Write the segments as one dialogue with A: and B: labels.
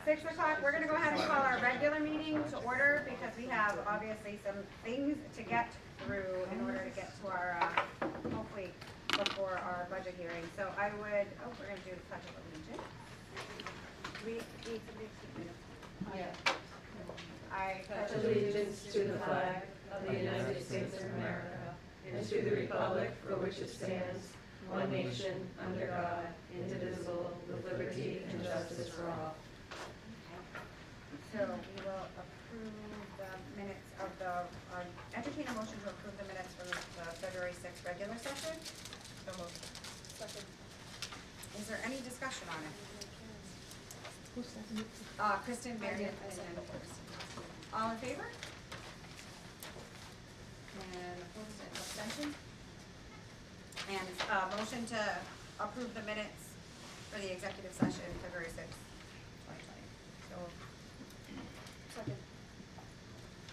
A: 6 o'clock, we're gonna go ahead and call our regular meeting to order because we have obviously some things to get through in order to get to our, hopefully before our budget hearing. So I would, we're gonna do the pledge of allegiance. We need to do
B: Yeah.
A: I
B: Pledge allegiance to the flag of the United States of America and to the republic for which it stands, one nation, under God, indivisible, with liberty and justice for all.
A: So we will approve the minutes of the, entertain a motion to approve the minutes from the February 6th regular session. So moved. Second. Is there any discussion on it?
C: Who seconded?
A: Kristen, Marion, and then Kirsten. All in favor? And opposed and abstention? And motion to approve the minutes for the executive session February 6th, 2020. So, second.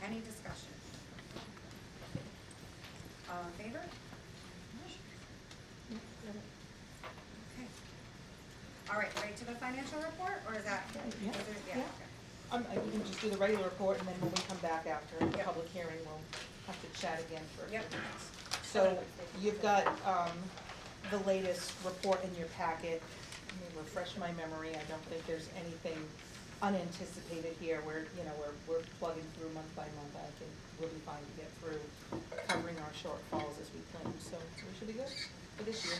A: Any discussion? All in favor? Okay. All right, right to the financial report, or is that?
C: Yeah.
A: Is it, yeah.
C: Yeah.
A: Okay.
C: We can just do the regular report, and then when we come back after the
A: Yep.
C: public hearing, we'll have to chat again for a few
A: Yep.
C: minutes. So you've got the latest report in your packet. Let me refresh my memory. I don't think there's anything unanticipated here. We're plugging through month by month. I think we'll be fine to get through covering our shortfalls as we plan. So we should be good for this year.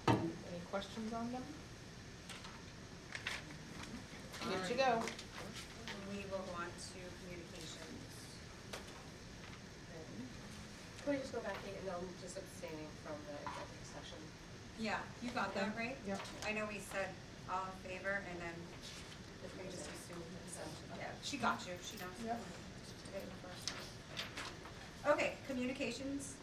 C: Any questions on them? Good to go.
A: We will go on to communications.
D: Can we just go back and I'm just abstaining from the executive session?
A: Yeah, you got that right?
C: Yep.
A: I know we said all in favor, and then if we just assume abstention. Yeah, she got you, she knows.
C: Yep.
A: Did it in the first one. Okay, communications.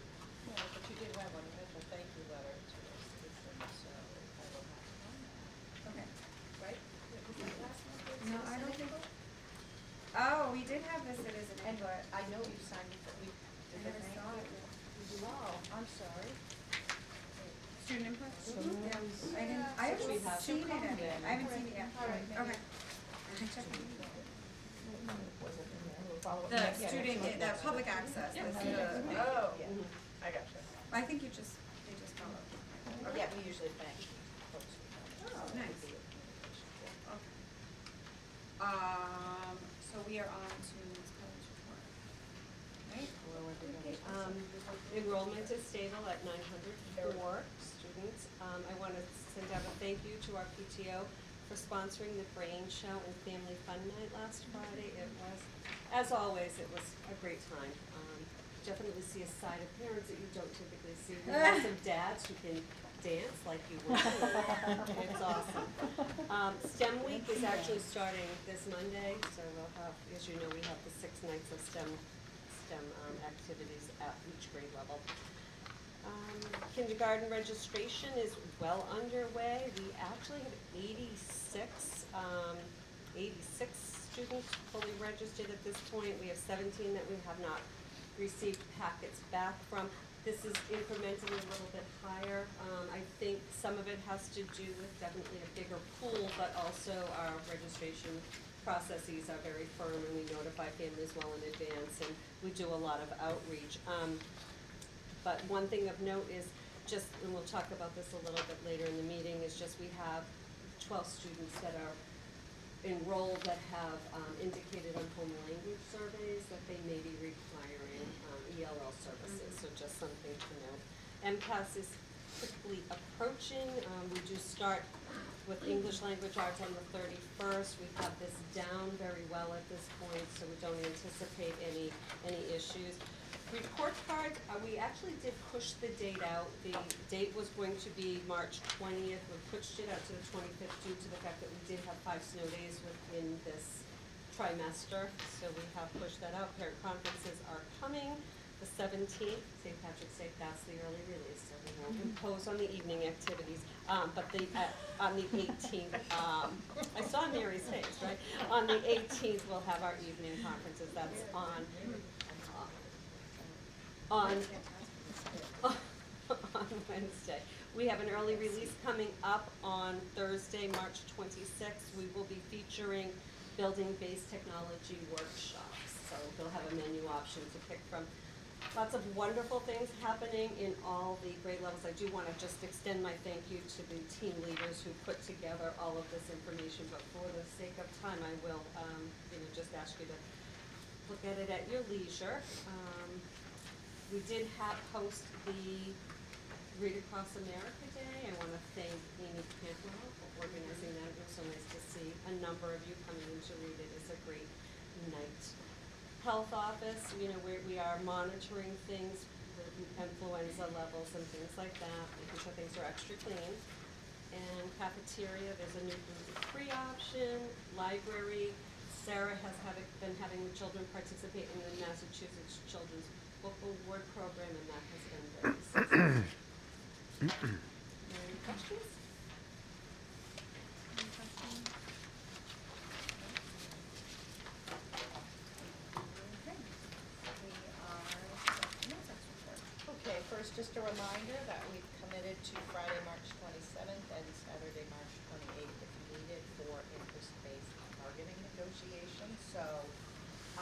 D: Yeah, but you did have one, you had a thank you letter to the citizen, so I will have to on that,
A: Okay.
D: right? Was that last month?
A: No, I don't think. Oh, we did have the citizen input.
D: I know you signed it, but we did
A: I never
D: the
A: saw
D: thank
A: it.
D: you. Oh, I'm sorry.
A: Student input?
C: So
A: Yeah.
C: those-
A: I didn't, I
D: So
A: haven't
D: we have
A: seen
D: to
A: it
D: come
A: yet.
D: then.
A: I haven't seen it yet.
D: All right, maybe.
A: Okay. I can check it.
C: Wasn't in there. We'll follow up
A: The
C: next- yeah,
A: student,
C: next
A: the
C: month.
A: public access.
D: Yeah.
A: the-
D: Yeah.
A: Oh.
D: I got you.
A: I think you just, they just followed. Okay.
D: Yeah, we usually thank folks.
A: Oh, nice. Okay. So we are on to Ms. Cullen's report. Right?
E: Hello, everybody. Enrollment is stable at 904 students. I want to send out a thank you to our PTO for sponsoring the Brain Show and Family Fun Night last Friday. It was, as always, it was a great time. Definitely see a side of parents that you don't typically see. We have some dads who can dance like you would. It's awesome. STEM Week is actually starting this Monday, so we'll have, as you know, we have the 6 nights of STEM activities at each grade level. Kindergarten registration is well underway. We actually have 86 students fully registered at this point. We have 17 that we have not received packets back from. This is incrementally a little bit higher. I think some of it has to do with definitely a bigger pool, but also our registration processes are very firm and we notify families well in advance and we do a lot of outreach. But one thing of note is just, and we'll talk about this a little bit later in the meeting, is just we have 12 students that are enrolled that have indicated on home language surveys that they may be requiring ELL services, so just something to note. MCAS is quickly approaching. We do start with English language arts on the 31st. We have this down very well at this point, so we don't anticipate any issues. Report cards, we actually did push the date out. The date was going to be March 20th. We pushed it out to the 25th due to the fact that we did have 5 snow days within this trimester, so we have pushed that out. Parent conferences are coming. The 17th, St. Patrick's Day, that's the early release, so we won't impose on the evening activities. But on the 18th, I saw Mary's face, right? On the 18th, we'll have our evening conferences. That's on on Wednesday. We have an early release coming up on Thursday, March 26th. We will be featuring building-based technology workshops. So they'll have a menu option to pick from. Lots of wonderful things happening in all the grade levels. I do want to just extend my thank you to the team leaders who put together all of this information, but for the sake of time, I will, just ask you to look at it at your leisure. We did host the Read Across America Day. I want to thank Amy Cantwell for organizing that. It was so nice to see a number of you coming in to read it. It's a great night. Health office, we are monitoring things, the influenza levels and things like that, making sure things are extra clean. And cafeteria, there's a new gluten-free option. Library, Sarah has been having the children participate in the Massachusetts Children's Book Award Program, and that has been very successful. Any questions?
D: Okay, first, just a reminder that we've committed to Friday, March 27th and Saturday, March 28th if needed for interest-based bargaining negotiations. So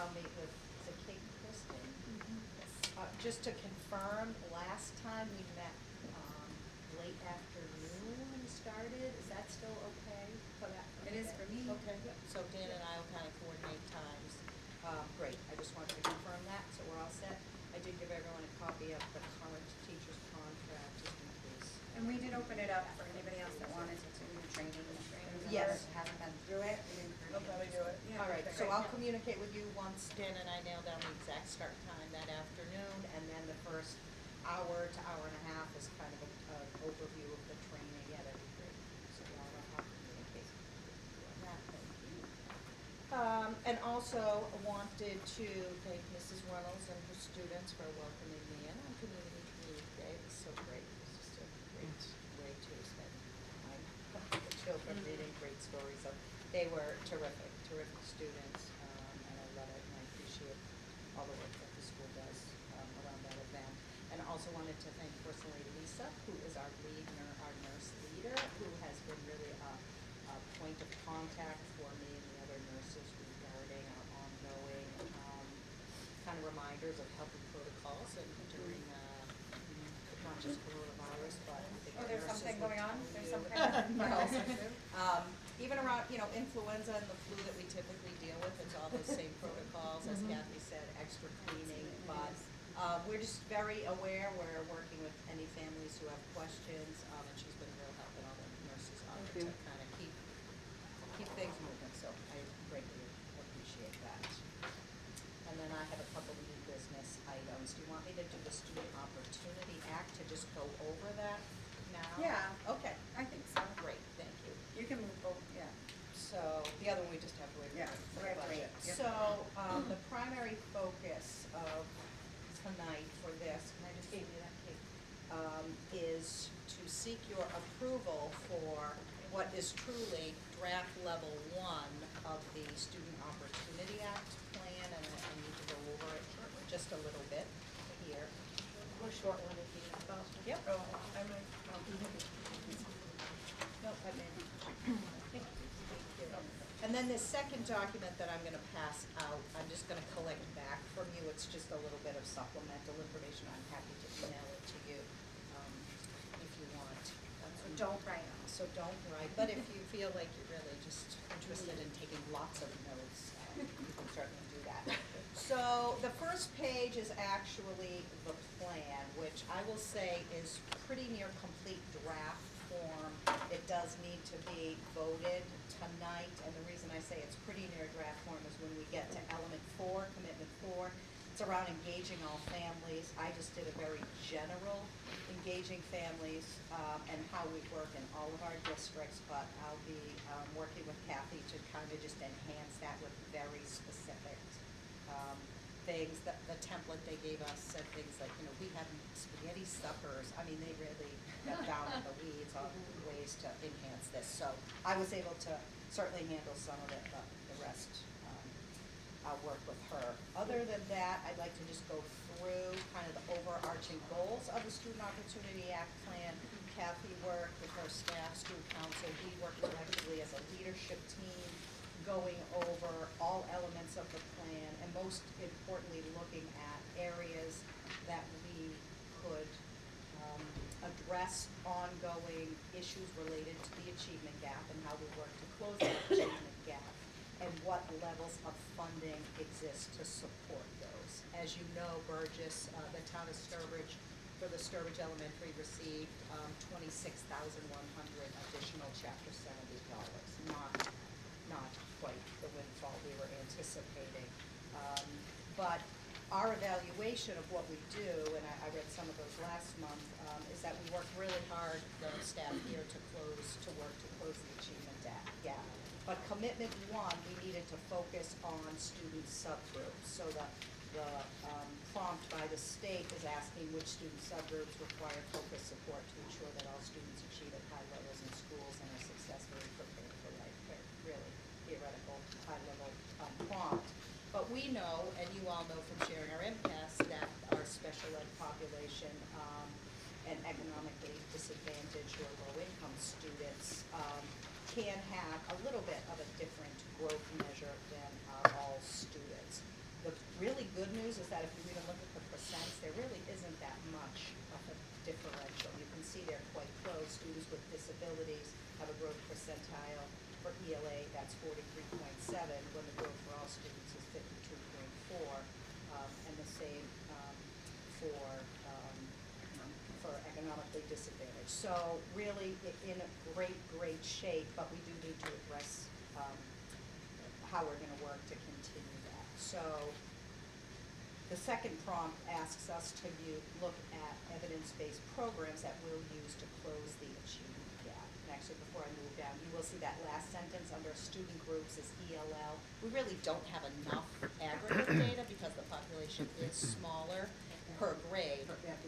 D: I'll meet with, is it Kate and Kristen? Just to confirm, last time we met late afternoon and started. Is that still okay for that?
A: It is for me.
D: Okay, so Dan and I will kind of coordinate times. Great, I just wanted to confirm that, so we're all set. I did give everyone a copy of the current teacher's contract, just in case.
A: And we did open it up for anybody else that wanted to do training.
D: Yes.
A: Haven't been through it. We encourage
D: They'll probably
A: you
D: do
A: to-
D: it.
A: Yeah,
D: All right,
A: okay,
D: so
A: great.
D: I'll communicate with you once Dan and I nail down the exact start time that afternoon, and then the first hour to hour and a half is kind of an overview of the training at every grade. So I'll communicate on that, thank you. And also wanted to thank Mrs. Reynolds and her students for welcoming me in on Community Day. It was so great. It was just a great way to spend time with the children, reading great stories. So they were terrific students, and I love it, and I appreciate all the work that the school does around that event. And I also wanted to thank personally Lisa, who is our nurse leader, who has been really a point of contact for me and the other nurses regarding our ongoing kind of reminders of health and protocols and during not just coronavirus, but I think
A: Oh,
D: the
A: there's
D: nurses
A: something
D: will
A: going on?
D: tell
A: There's
D: you.
A: some kind of virus
D: No.
A: issue?
D: Even around, influenza and the flu that we typically deal with, it's all those same protocols, as Kathy said, extra cleaning, but we're just very aware, we're working with any families who have questions, and she's been a real help, and all the nurses on it to kind of keep things moving, so I greatly appreciate that. And then I have a couple of new business items. Do you want me to do the Student Opportunity Act, to just go over that now?
A: Yeah.
D: Okay,
A: I think so.
D: great, thank you.
A: You can move over, yeah.
D: So, the other one we just have to wait
A: Yeah,
D: for
A: we
D: the
A: have to wait,
D: budget.
A: yep.
D: So, the primary focus of tonight for this, can I just give you that, Kate? Is to seek your approval for what is truly draft level 1 of the Student Opportunity Act plan, and I need to go over it just a little bit here.
B: We're short one if you know.
D: Yep.
B: Oh, I might.
D: Nope, I mean. And then this second document that I'm gonna pass out, I'm just gonna collect back from you. It's just a little bit of supplemental information. I'm happy to email it to you, if you want.
A: So don't write them.
D: So don't write, but if you feel like you're really just interested in taking lots of notes, you can certainly do that. So the first page is actually the plan, which I will say is pretty near complete draft form. It does need to be voted tonight, and the reason I say it's pretty near draft form is when we get to element 4, commitment 4, it's around engaging all families. I just did a very general engaging families and how we work in all of our districts, but I'll be working with Kathy to kind of just enhance that with very specific things. The template they gave us said things like, we have spaghetti suppers. I mean, they really got down in the weeds on ways to enhance this. So I was able to certainly handle some of it, but the rest I'll work with her. Other than that, I'd like to just go through kind of the overarching goals of the Student Opportunity Act plan, Kathy worked with her staff, school council, we worked collectively as a leadership team, going over all elements of the plan, and most importantly, looking at areas that we could address ongoing issues related to the achievement gap and how we work to close that achievement gap, and what levels of funding exist to support those. As you know, Burgess, the town of Sturbridge, for the Sturbridge Elementary received $26,100 additional Chapter 70 dollars, not quite the windfall we were anticipating. But our evaluation of what we do, and I read some of those last month, is that we work really hard, the staff here, to work to close the achievement gap. But commitment one, we needed to focus on student subgroups. So the prompt by the state is asking which student subgroups require focused support to ensure that all students achieve at high levels in schools and are successfully prepared for life. Really theoretical, high-level prompt. But we know, and you all know from sharing our MCAS, that our special ed population and economically disadvantaged or low-income students can have a little bit of a different growth measure than all students. The really good news is that if you even look at the percents, there really isn't that much of a differential. You can see they're quite close. Students with disabilities have a growth percentile for ELA, that's 43.7, when the growth for all students is 52.4, and the same for economically disadvantaged. So really in a great shape, but we do need to address how we're going to work to continue that. So the second prompt asks us to look at evidence-based programs that we'll use to close the achievement gap. And actually, before I move down, you will see that last sentence under student groups is ELL. We really don't have enough aggregate data because the population is smaller per grade at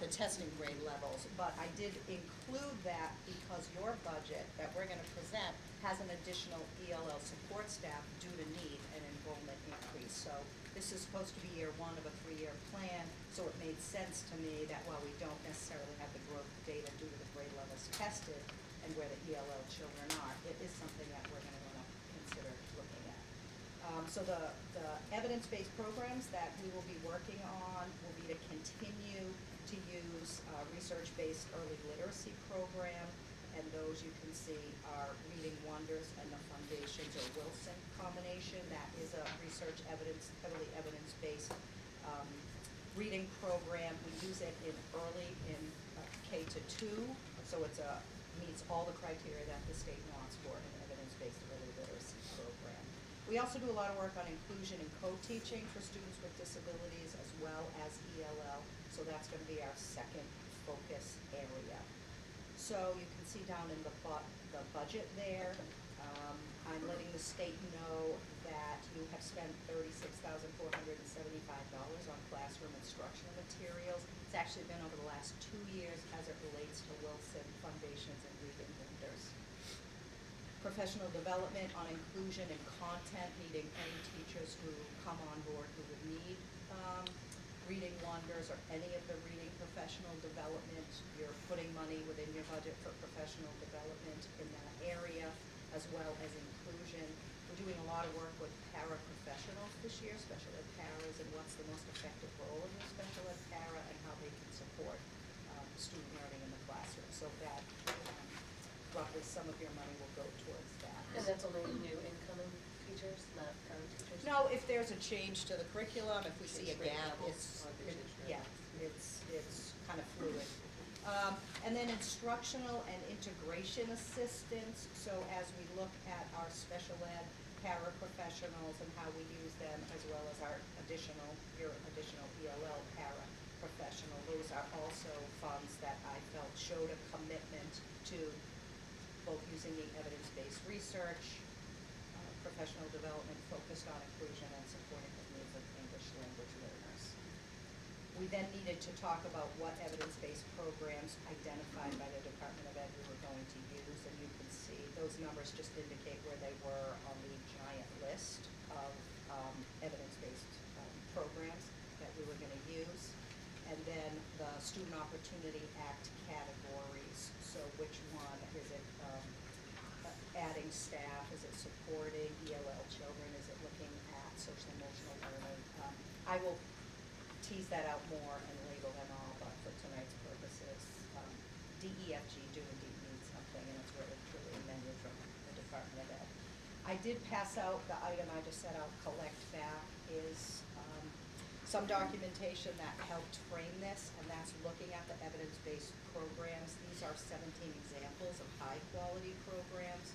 D: the testing grade levels. But I did include that because your budget that we're going to present has an additional ELL support staff due to need an enrollment increase. So this is supposed to be year one of a 3-year plan, so it made sense to me that while we don't necessarily have the growth data due to the grade levels tested and where the ELL children are, it is something that we're going to want to consider looking at. So the evidence-based programs that we will be working on will be to continue to use research-based early literacy program, and those you can see are Reading Wonders and the Foundations or Wilson combination. That is a research heavily evidence-based reading program. We use it in K to 2, so it's meets all the criteria that the state wants for an evidence-based early literacy program. We also do a lot of work on inclusion and co-teaching for students with disabilities as well as ELL, so that's going to be our second focus area. So you can see down in the budget there, I'm letting the state know that you have spent $36,475 on classroom instructional materials. It's actually been over the last 2 years as it relates to Wilson Foundations and Reading Wonders. Professional development on inclusion and content, meeting any teachers who come on board who would need Reading Wonders or any of the reading professional development. You're putting money within your budget for professional development in that area, as well as inclusion. We're doing a lot of work with paraprofessionals this year, special ed paras, and what's the most effective role of the special ed para and how they can support student learning in the classroom. So that roughly some of your money will go towards that.
B: And that's only new incoming teachers, not current teachers?
D: No, if there's a change to the curriculum, if we see a gap, it's kind of fluid. And then instructional and integration assistance. So as we look at our special ed paraprofessionals and how we use them, as well as our your additional ELL paraprofessional, those are also funds that I felt showed a commitment to both using the evidence-based research, professional development focused on inclusion, and supporting the needs of English language learners. We then needed to talk about what evidence-based programs identified by the Department of Ed we were going to use, and you can see those numbers just indicate where they were on the giant list of evidence-based programs that we were going to use. and then the Student Opportunity Act categories. So which one, is it adding staff, is it supporting ELL children, is it looking at social emotional learning? I will tease that out more and label them all, but for tonight's purposes, DEFG do indeed need something, and it's really truly amended from the Department of Ed. I did pass out, the item I just set out, collect back, is some documentation that helped frame this, and that's looking at the evidence-based programs. These are 17 examples of high-quality programs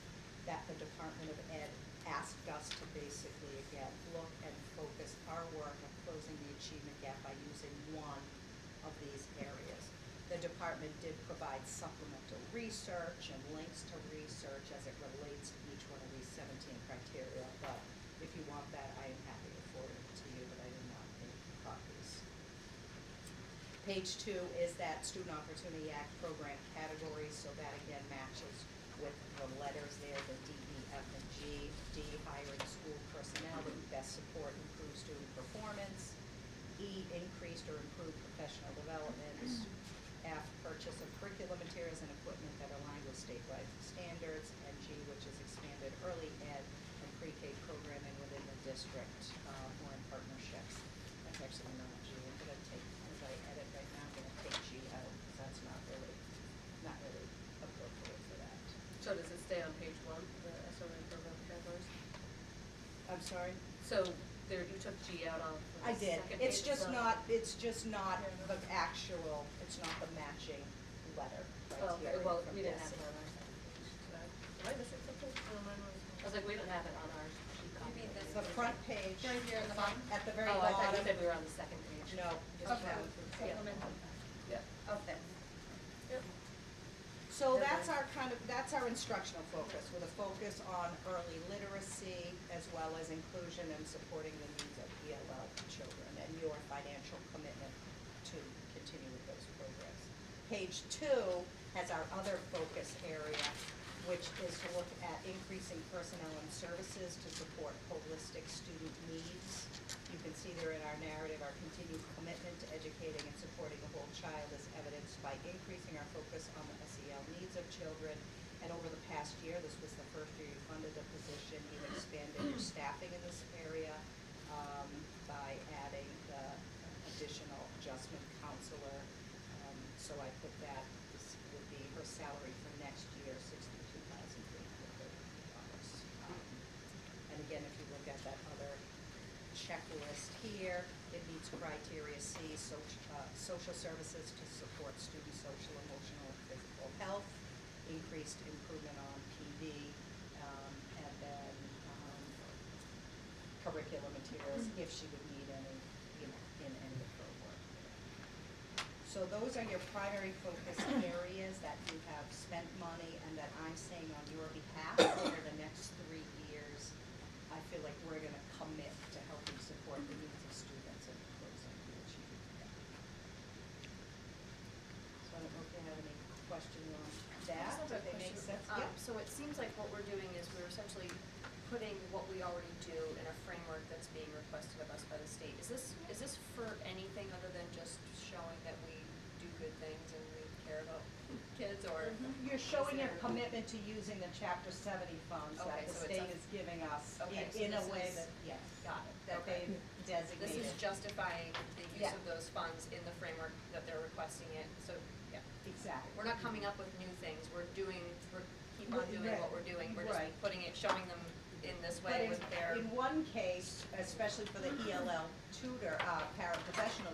D: that the Department of Ed asked us to basically, again, look and focus our work on closing the achievement gap by using one of these areas. The department did provide supplemental research and links to research as it relates to each one of these 17 criteria, but if you want that, I am happy to forward it to you, but I did not make copies. Page 2 is that Student Opportunity Act program categories, so that again matches with the letters there, the D, E, F, and G. D, hiring school personnel that best support improved student performance. E, increased or improved professional development. F, purchase of curriculum materials and equipment that align with statewide standards. And G, which is expanded early ed and pre-K programming within the district or in partnerships. That's actually not G. I'm gonna take, as I edit right now, I'm gonna take G out because that's not really appropriate for that.
B: So does it stay on page 1, the SOA program categories?
D: I'm sorry?
B: So there, you took G out on the
D: I did.
B: second
D: It's
B: page,
D: just
B: so-
D: not, the actual, it's not the matching letter
B: Oh,
D: criteria
B: well,
D: from
B: we didn't
D: this.
B: have it on our second page, so am I missing something? Oh, mine was. I was like, we didn't have it on our sheet copy.
E: mean this
D: The front page.
A: Right here in the bottom?
D: At the very
B: Oh, I thought you
D: bottom.
B: said we were on the second page.
D: No, just
A: Okay.
D: front.
B: Yeah. Yeah.
A: Of this.
B: Yep.
D: So
B: Okay.
D: that's our instructional focus, with a focus on early literacy as well as inclusion and supporting the needs of ELL children and your financial commitment to continue with those programs. Page 2 has our other focus area, which is to look at increasing personnel and services to support holistic student needs. You can see there in our narrative, our continued commitment to educating and supporting the whole child is evidenced by increasing our focus on the SEL needs of children. And over the past year, this was the first year you funded the position, you've expanded your staffing in this area by adding the additional adjustment counselor. So I put that, this would be her salary for next year, $62,330. And again, if you look at that other checklist here, it meets criteria C, social services to support student social, emotional, and physical health, increased improvement on PD, and then curriculum materials if she would need any, in any of her work. So those are your primary focus areas that you have spent money and that I'm saying on your behalf over the next 3 years. I feel like we're gonna commit to helping support the needs of students and closing the achievement gap. So I don't know if you have any questions on that,
F: I just have
D: if
F: a
D: they make
F: question.
D: sense. Yep.
F: So it seems like what we're doing is we're essentially putting what we already do in a framework that's being requested of us by the state. Is this for anything other than just showing that we do good things and we care about kids, or?
D: You're showing your
F: is there-
D: commitment to using the Chapter 70 funds that
F: Okay,
D: the
F: so it's
D: state
F: a-
D: is giving us
F: Okay, so
D: in a
F: this
D: way
F: is-
D: that, yes,
F: Got it.
D: that
F: Okay.
D: they've designated.
F: This is justifying the use
D: Yeah.
F: of those funds in the framework that they're requesting it, so, yeah.
D: Exactly.
F: We're not coming up with new things, we're keep on
D: Right,
F: doing what we're doing, we're just
D: right.
F: putting it, showing them in this
D: But
F: way with their.
D: in one case, especially for the ELL tutor, paraprofessional,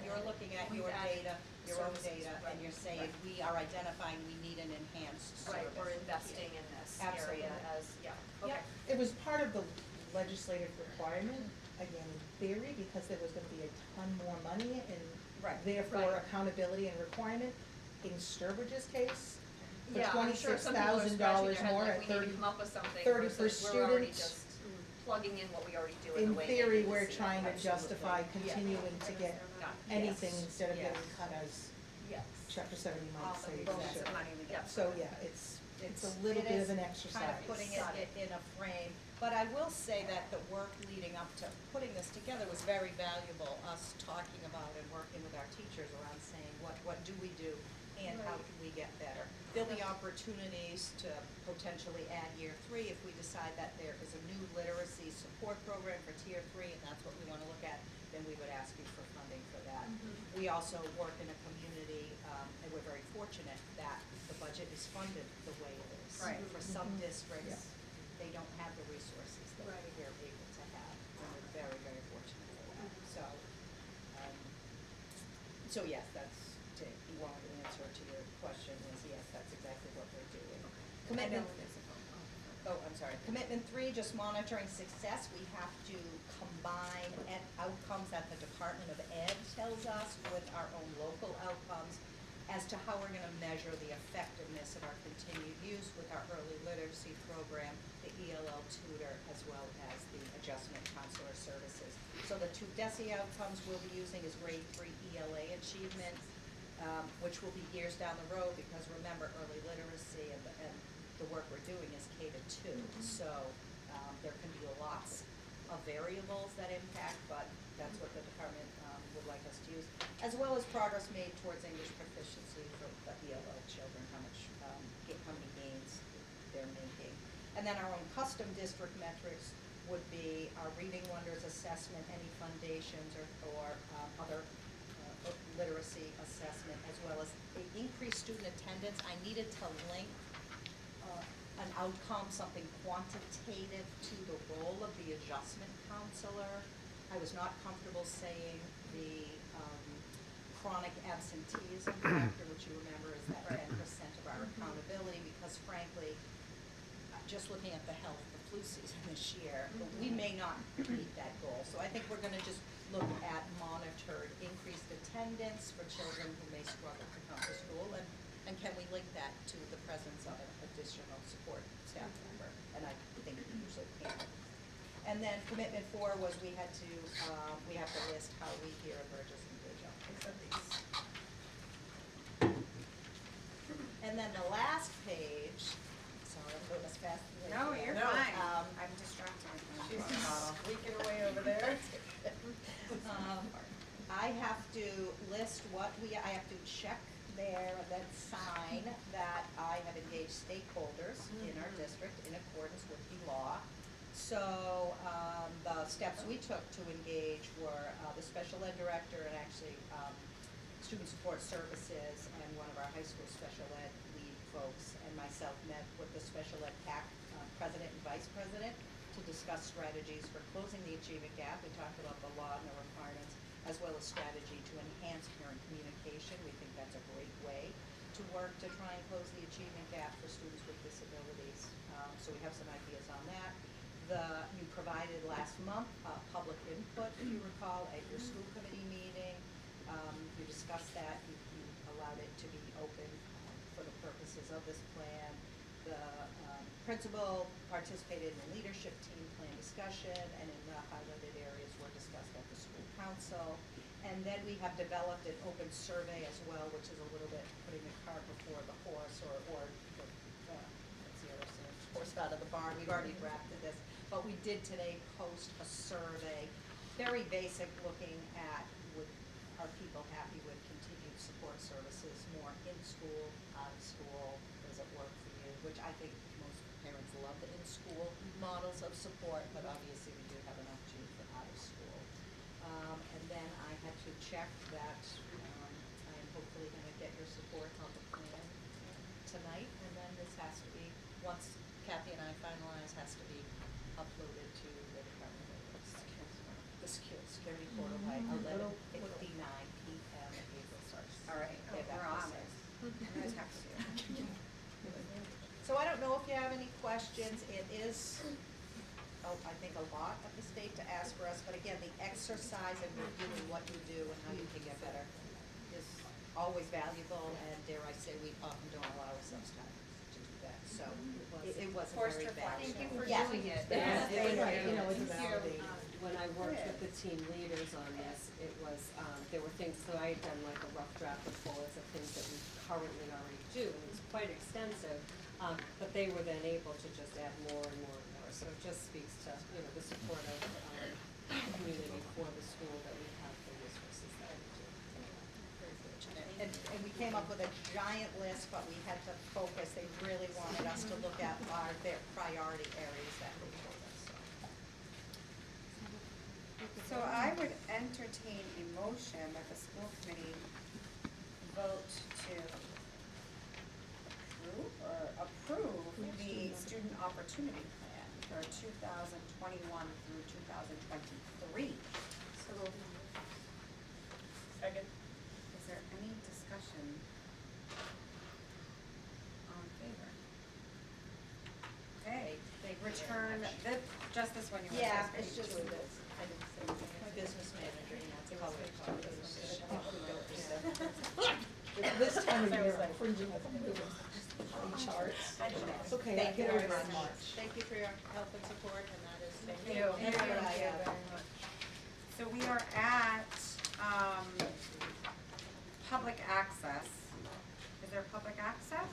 D: you're looking at your
F: We've added
D: data, your own
F: services,
D: data,
F: right,
D: and you're saying,
F: right.
D: we are identifying we need an enhanced service.
F: Right, we're investing in this
D: Absolutely.
F: area as, yeah, okay.
D: Yep.
C: It was part of the legislative requirement, again, in theory, because there was gonna be a ton more money and
D: Right.
C: therefore
F: Right.
C: accountability and requirement. In Sturbridge's case, for
F: Yeah, I'm sure some people are scratching
C: $26,000
F: their head
C: more
F: like,
C: at
F: we need
C: 30,
F: to come up with something
C: 30 per
F: versus we're already
C: student.
F: just plugging in what we already do in the
C: in
F: way.
C: theory,
F: they
C: we're
F: see it.
C: trying to justify
D: Absolutely.
C: continuing to get
F: Got it.
C: anything
D: Yes.
C: instead of
F: Yes.
C: getting cut as
F: Yes.
C: Chapter 70
A: All
C: might say
A: the
C: it
A: bonus
C: should.
A: of money we get.
C: So, yeah, it's It's a little bit of an
D: Kind
C: exercise.
D: of putting
C: Got
D: it in a frame, but I will say that the work leading up to putting this together was very valuable, us talking about and working with our teachers around saying, what do we do and how can we get better? There'll be opportunities to potentially add year 3 if we decide that there is a new literacy support program for tier 3 and that's what we wanna look at, then we would ask you for funding for that. We also work in a community, and we're very fortunate that the budget is funded the way it is.
A: Right.
D: For some districts,
C: Yeah.
D: they don't have the resources that
E: Right.
D: we're able to have, and we're very, very fortunate for that. So yes, that's, to, long answer to your question is yes, that's exactly what we're doing. Commitment, I'm sorry, commitment 3, just monitoring success, we have to combine outcomes that the Department of Ed tells us with our own local outcomes as to how we're gonna measure the effectiveness of our continued use with our early literacy program, the ELL tutor, as well as the adjustment counselor services. So the 2 DESI outcomes we'll be using is grade 3 ELA achievement, which will be years down the road, because remember, early literacy and the work we're doing is K to 2. So, there can be lots of variables that impact, but that's what the department, would like us to use, as well as progress made towards English proficiency for the ELL children, how many gains they're making. And then our own custom district metrics would be our Reading Wonders assessment, any foundations or other literacy assessment, as well as the increased student attendance. I needed to link an outcome, something quantitative to the role of the adjustment counselor. I was not comfortable saying the chronic absenteeism factor, which you remember is that 10% of our accountability, because frankly, just looking at the health, the flu season this year, we may not meet that goal. So I think we're gonna just look at monitored increased attendance for children who may struggle to come to school, and can we link that to the presence of an additional support staff member? And I think we usually can. And then commitment 4 was we have to list how we here at Burgess and Bridge for these. And then the last page, sorry, I'm going as fast as I can.
A: No, you're
C: No.
A: fine. I'm distracted.
D: She's leaking away over there. I have to list I have to check there and then sign that I have engaged stakeholders in our district in accordance with the law. So, the steps we took to engage were, the special ed director and actually, student support services and one of our high school special ed lead folks and myself met with the special ed PAC, president and vice president to discuss strategies for closing the achievement gap. We talked about the law and the requirements, as well as strategy to enhance parent communication. We think that's a great way to work to try and close the achievement gap for students with disabilities. So we have some ideas on that. You provided last month, public input, if you recall, at your school committee meeting. You discussed that, you allowed it to be open for the purposes of this plan. The principal participated in the leadership team plan discussion, and in the highlighted areas were discussed at the school council. And then we have developed an open survey as well, which is a little bit putting the cart before the horse, or what's the other saying, horse out of the barn. We've already drafted this, but we did today post a survey, very basic, looking at are people happy with continued support services, more in school, out of school, does it work for you? Which I think most parents love the in-school models of support, but obviously we do have an opportunity for out of school. And then I had to check that I am hopefully gonna get your support on the plan tonight, and then this has to be, once Kathy and I finalize, has to be uploaded to the Department of the security portal by 11:59 p.m. April 1st.
A: All right,
D: They have
A: we're on
D: access.
A: it. I'm gonna text you.
D: So I don't know if you have any questions. It is, I think a lot of the state to ask for us, but again, the exercise and reviewing what you do and how you can get better is always valuable, and dare I say, we often don't allow ourselves time to do that. So it was a
F: Forced
D: very valuable.
F: reflection. Thank you for
D: Yeah.
F: doing it.
E: Yeah, it was,
C: Right, you know, it's
F: Thank you.
C: validating.
E: when I worked with the team leaders on this, it was, there were things, so I had done like a rough draft of bullets of things that we currently already do, and it was quite extensive. But they were then able to just add more and more and more, so it just speaks to, you know, the support of, community for the school that we have the resources that we do.
D: And we came up with a giant list, but we had to focus, they really wanted us to look at their priority areas that they told us, so.
A: So I would entertain a motion that the school committee vote to approve the student opportunity plan for 2021 through 2023.
B: Second.
A: Is there any discussion on favor? Okay,
D: Thank you very
A: return,
D: much.
A: just this one you want to
D: Yeah,
A: say?
D: it's just this, I didn't say anything. My business manager, he wants color copies.
C: This time of year, I'm cringing at the charts. It's okay, I
D: Thank you
C: get
D: very
C: over it.
D: much. Thank you for your help and support, and that is, thank
A: Thank
D: you.
A: you.
D: That's what I
A: Thank you
D: have.
A: very much. So we are at, public access. Is there public access?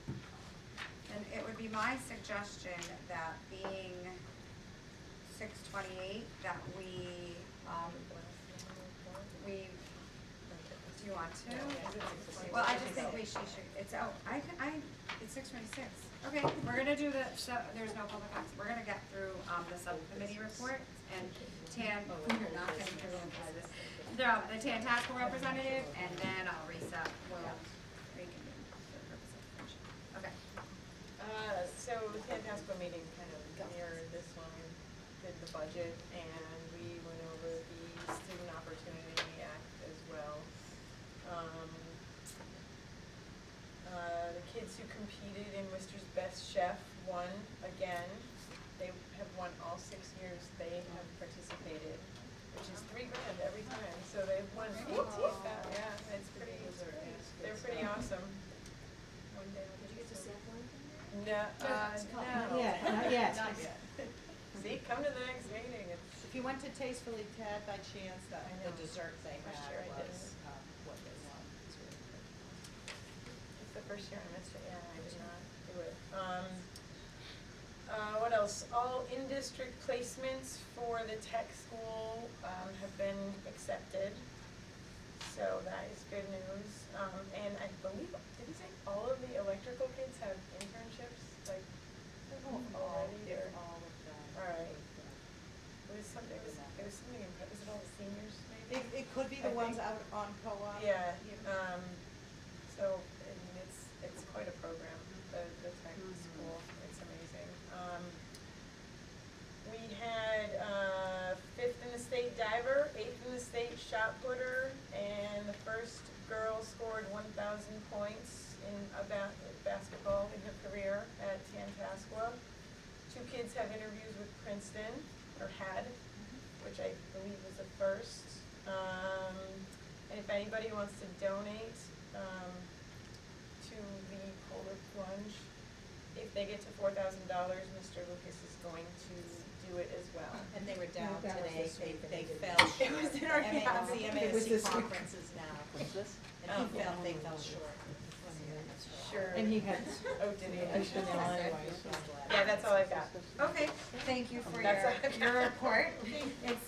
A: And it would be my suggestion that being 6:28, that we, do you want to? Well, I just think she should, it's, it's 6:26. Okay, we're gonna do so there's no public access. We're gonna get through, the subcommittee report and you're not getting through this. The TAN task force representative, and then I'll reset, we'll reconvene for the purpose of friendship. Okay.
G: So the Tantasco meeting kind of mirrored this one, we did the budget, and we went over the Student Opportunity Act as well. The kids who competed in Worcester's Best Chef won again. They have won all 6 years they have participated, which is $3,000 every time, so they've won 18. Yeah, it's pretty, they're pretty awesome. One day.
F: Did you get to sample anything?
G: No,
C: Not
G: no.
C: yet, not yet.
D: Not yet.
G: See, come to the next meeting.
D: If you went to Tastefully Tad by chance, the
G: know.
D: dessert they
G: For
D: had
G: sure I did.
D: was, what they won. It's really good.
G: It's the first year I missed it, yeah, I did not do it. What else? All in-district placements for the tech school, have been accepted. So that is good news. And I believe, did he say all of the electrical kids have internships, like, already, or?
D: All of them.
G: All right. It was something, was it all the seniors, maybe?
D: It could be
G: I
D: the ones
G: think-
D: out on co-op.
G: Yeah, so, I mean, it's quite a program, the tech school, it's amazing. We had, 5th in the state diver, 8th in the state shot putter, and the first girl scored 1,000 points in basketball in her career at Tantascwa. 2 kids have interviews with Princeton, or had, which I believe was the first. And if anybody wants to donate to the polar plunge, if they get to $4,000, Mr. Lucas is going to do it as well.
D: And they were down
C: that was
D: today,
C: this week that
D: they
C: they did
D: fell
C: that.
D: short.
G: It was in our
D: The
C: It was
D: MASC
C: this week.
D: conference is now,
C: What's this?
D: and they fell short.
G: Sure.
C: And he had,
G: Oh, did he?
C: I should know anyway, so.
G: Yeah, that's all I've got.
A: Okay, thank you for
G: That's all I've
A: your
G: got.
A: report.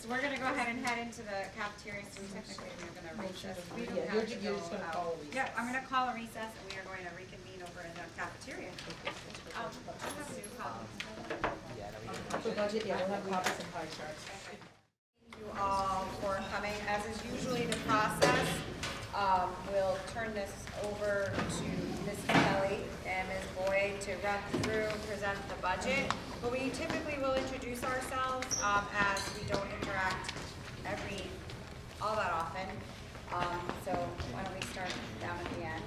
A: We're gonna go ahead and head into the cafeteria, so technically we're gonna recess. We don't
C: Yeah,
A: have to
C: you're
A: go
C: just gonna
A: out.
C: call a recess.
A: Yeah, I'm gonna call a recess, and we are going to reconvene over in the cafeteria. I'll have to call.
C: For budget, yeah, we'll have copies and pie charts.
A: Thank you all for coming. As is usually the process, we'll turn this over to Ms. Kelly and Ms. Boyd to run through, present the budget. But we typically will introduce ourselves, as we don't interact all that often. So why don't we start down at the end?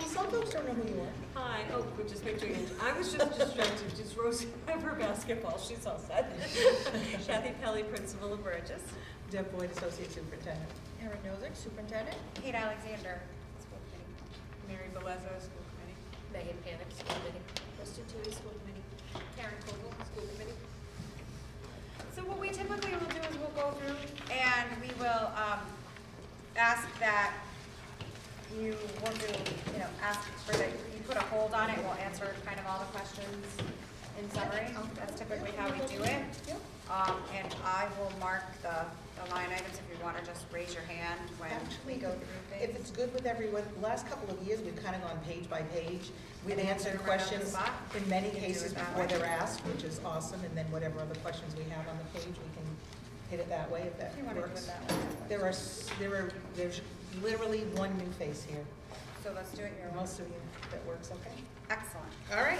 C: Some folks don't know who you are.
E: Hi, we're just picturing, I was just distracted, just Rosie for basketball, she's all set. Kathy Pelly, Principal of Burgess.
C: Deb Boyd, Associate Superintendent.
D: Erin Nozick, Superintendent.
A: Kate Alexander, school committee.
G: Mary Belezza, school committee.
F: Megan Panic, school committee. Kristen Tui, school committee. Karen Kogel, school committee.
A: So what we typically will do is we'll go through and we will ask that you will do, ask for you put a hold on it, we'll answer kind of all the questions in summary. That's typically how we do it. And I will mark the line items if you want to just raise your hand when we go through things.
C: If it's good with everyone, the last couple of years, we've kind of gone page by page. We've
A: And
C: answered
A: then right on the
C: questions
A: spot?
C: in many
A: You can do
C: cases
A: it that
C: before
A: way.
C: they're asked, which is awesome, and then whatever other questions we have on the page, we can hit it that way if that
A: If you want to do it
C: works.
A: that way.
C: There's literally one new face here.
A: So let's do it your way.
C: Most of you, that works okay?
A: Excellent.
C: All right.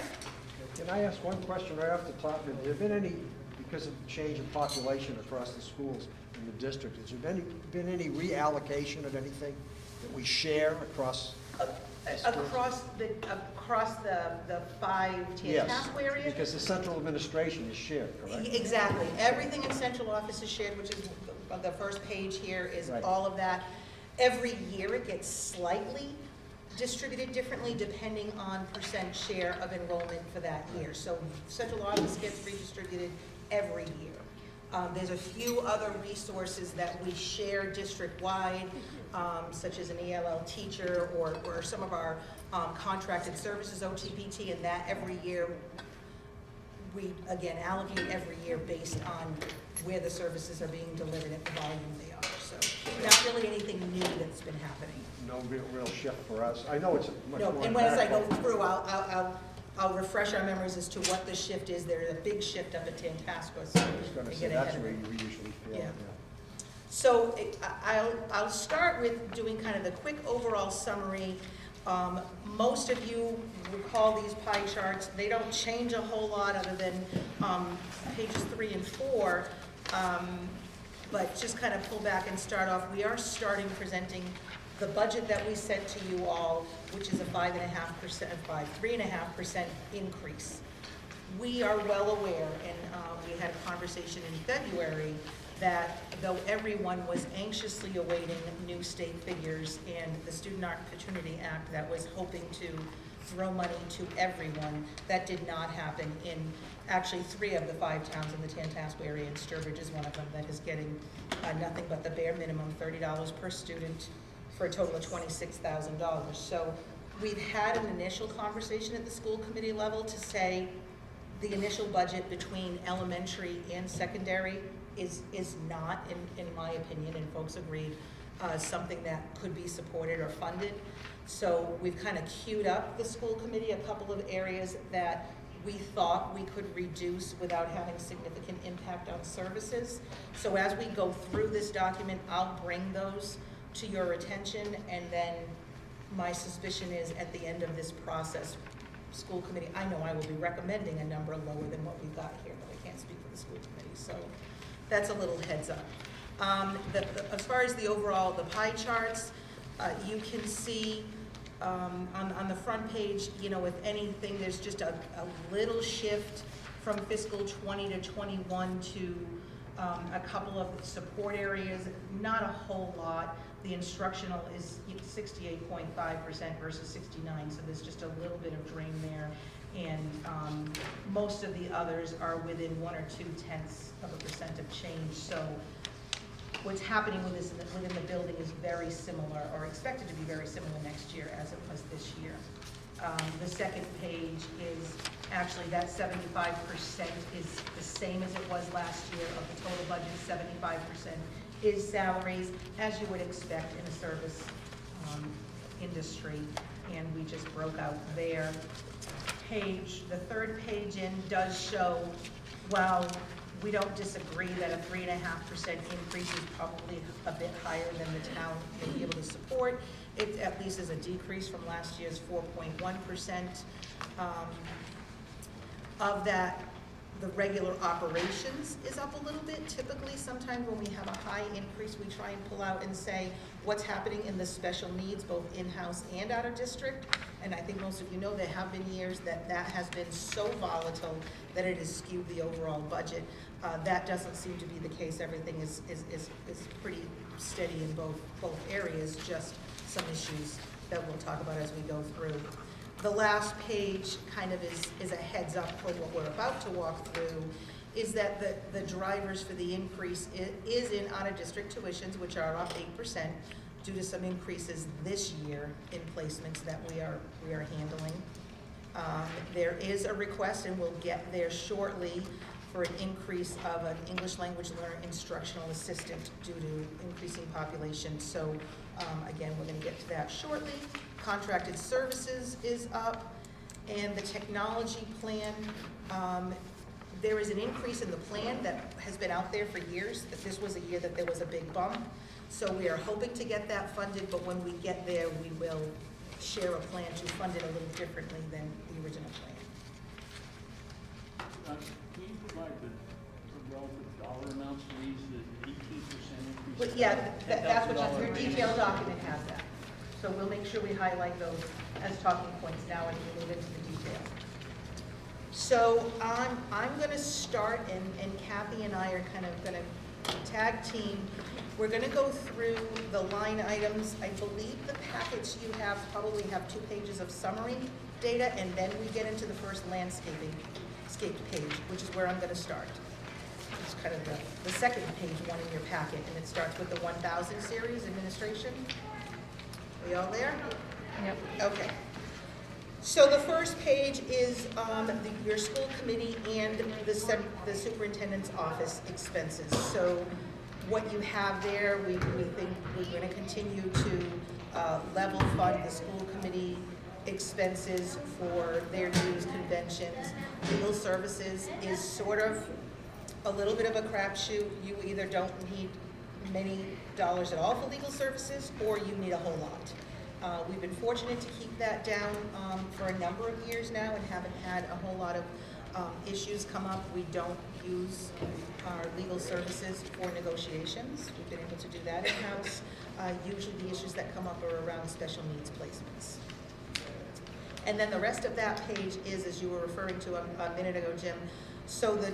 H: Can I ask one question right off the top? Has there been any, because of the change in population across the schools in the district, has there been any reallocation of anything that we share across the schools?
C: Across the 5 task areas?
H: Yes, because the central administration is shared, correct?
C: Exactly. Everything in central office is shared, which is the first page here is
H: Right.
C: all of that. Every year it gets slightly distributed differently depending on percent share of enrollment for that year. So central office gets redistributed every year. There's a few other resources that we share district-wide, such as an ELL teacher or some of our contracted services, OTPT, and that every year we, again, allocate every year based on where the services are being delivered at the volume they are. So not really anything new that's been happening.
H: No real shift for us. I know it's much
C: No,
H: more.
C: and as I go
H: impactful.
C: through, I'll refresh our memories as to what the shift is. There's a big shift up at Tantascwa, so
H: I was going to
C: we
H: say,
C: get
H: that's
C: ahead of
H: where
C: it.
H: we usually feel,
C: Yeah.
H: yeah.
C: So I'll start with doing kind of the quick overall summary. Most of you recall these pie charts. They don't change a whole lot other than pages 3 and 4. But just kind of pull back and start off. We are starting presenting the budget that we sent to you all, which is a 3.5% increase. We are well aware, and we had a conversation in February, that though everyone was anxiously awaiting new state figures and the Student Opportunity Act that was hoping to throw money to everyone, that did not happen in actually 3 of the 5 towns in the Tantascwa area, and Sturbridge is one of them that is getting nothing but the bare minimum, $30 per student, for a total of $26,000. So we've had an initial conversation at the school committee level to say the initial budget between elementary and secondary is not, in my opinion, and folks agreed, something that could be supported or funded. So we've kind of queued up the school committee a couple of areas that we thought we could reduce without having significant impact on services. So as we go through this document, I'll bring those to your attention, and then my suspicion is at the end of this process, school committee, I know I will be recommending a number lower than what we've got here, but I can't speak for the school committee, so that's a little heads up. As far as the overall, the pie charts, you can see on the front page, if anything, there's just a little shift from fiscal 20 to 21 to a couple of support areas, not a whole lot. The instructional is 68.5% versus 69, so there's just a little bit of drain there. And most of the others are within 1 or 0.2% of change. So what's happening with this within the building is very similar, or expected to be very similar next year as it was this year. The second page is actually that 75% is the same as it was last year of the total budget. 75% is salaries, as you would expect in a service industry, and we just broke out there. The third page in does show, while we don't disagree that a 3.5% increase is probably a bit higher than the town may be able to support, it at least is a decrease from last year's 4.1%. Of that, the regular operations is up a little bit. Typically, sometimes when we have a high increase, we try and pull out and say what's happening in the special needs, both in-house and out of district. And I think most of you know there have been years that has been so volatile that it has skewed the overall budget. That doesn't seem to be the case. Everything is pretty steady in both areas, just some issues that we'll talk about as we go through. The last page kind of is a heads up for what we're about to walk through, is that the drivers for the increase is in out-of-district tuitions, which are up 8%. due to some increases this year in placements that we are handling. There is a request, and we'll get there shortly, for an increase of an English language learner instructional assistant due to increasing population. So again, we're gonna get to that shortly. Contracted services is up, and the technology plan, there is an increase in the plan that has been out there for years, that this was a year that there was a big bump. So we are hoping to get that funded, but when we get there, we will share a plan to fund it a little differently than the original plan.
I: Can you provide the relative dollar amounts for these, the 18% increase?
C: But yeah, that's what
I: $10,000
C: your detailed document has that. So we'll make sure we highlight those as talking points now as we move into the detail. So I'm gonna start, and Kathy and I are kind of gonna tag team. We're gonna go through the line items. I believe the packets you have probably have 2 pages of summary data, and then we get into the first landscaping page, which is where I'm gonna start. It's kind of the second page one in your packet, and it starts with the 1000 series, administration. Are we all there?
B: Yep.
C: Okay. So the first page is your school committee and the superintendent's office expenses. So what you have there, we think we're going to continue to level fund the school committee expenses for their dues, conventions. Legal services is sort of a little bit of a crapshoot. You either don't need many dollars at all for legal services, or you need a whole lot. We've been fortunate to keep that down for a number of years now and haven't had a whole lot of issues come up. We don't use our legal services for negotiations. We've been able to do that in-house. Usually the issues that come up are around special needs placements. And then the rest of that page is, as you were referring to a minute ago, Jim, so the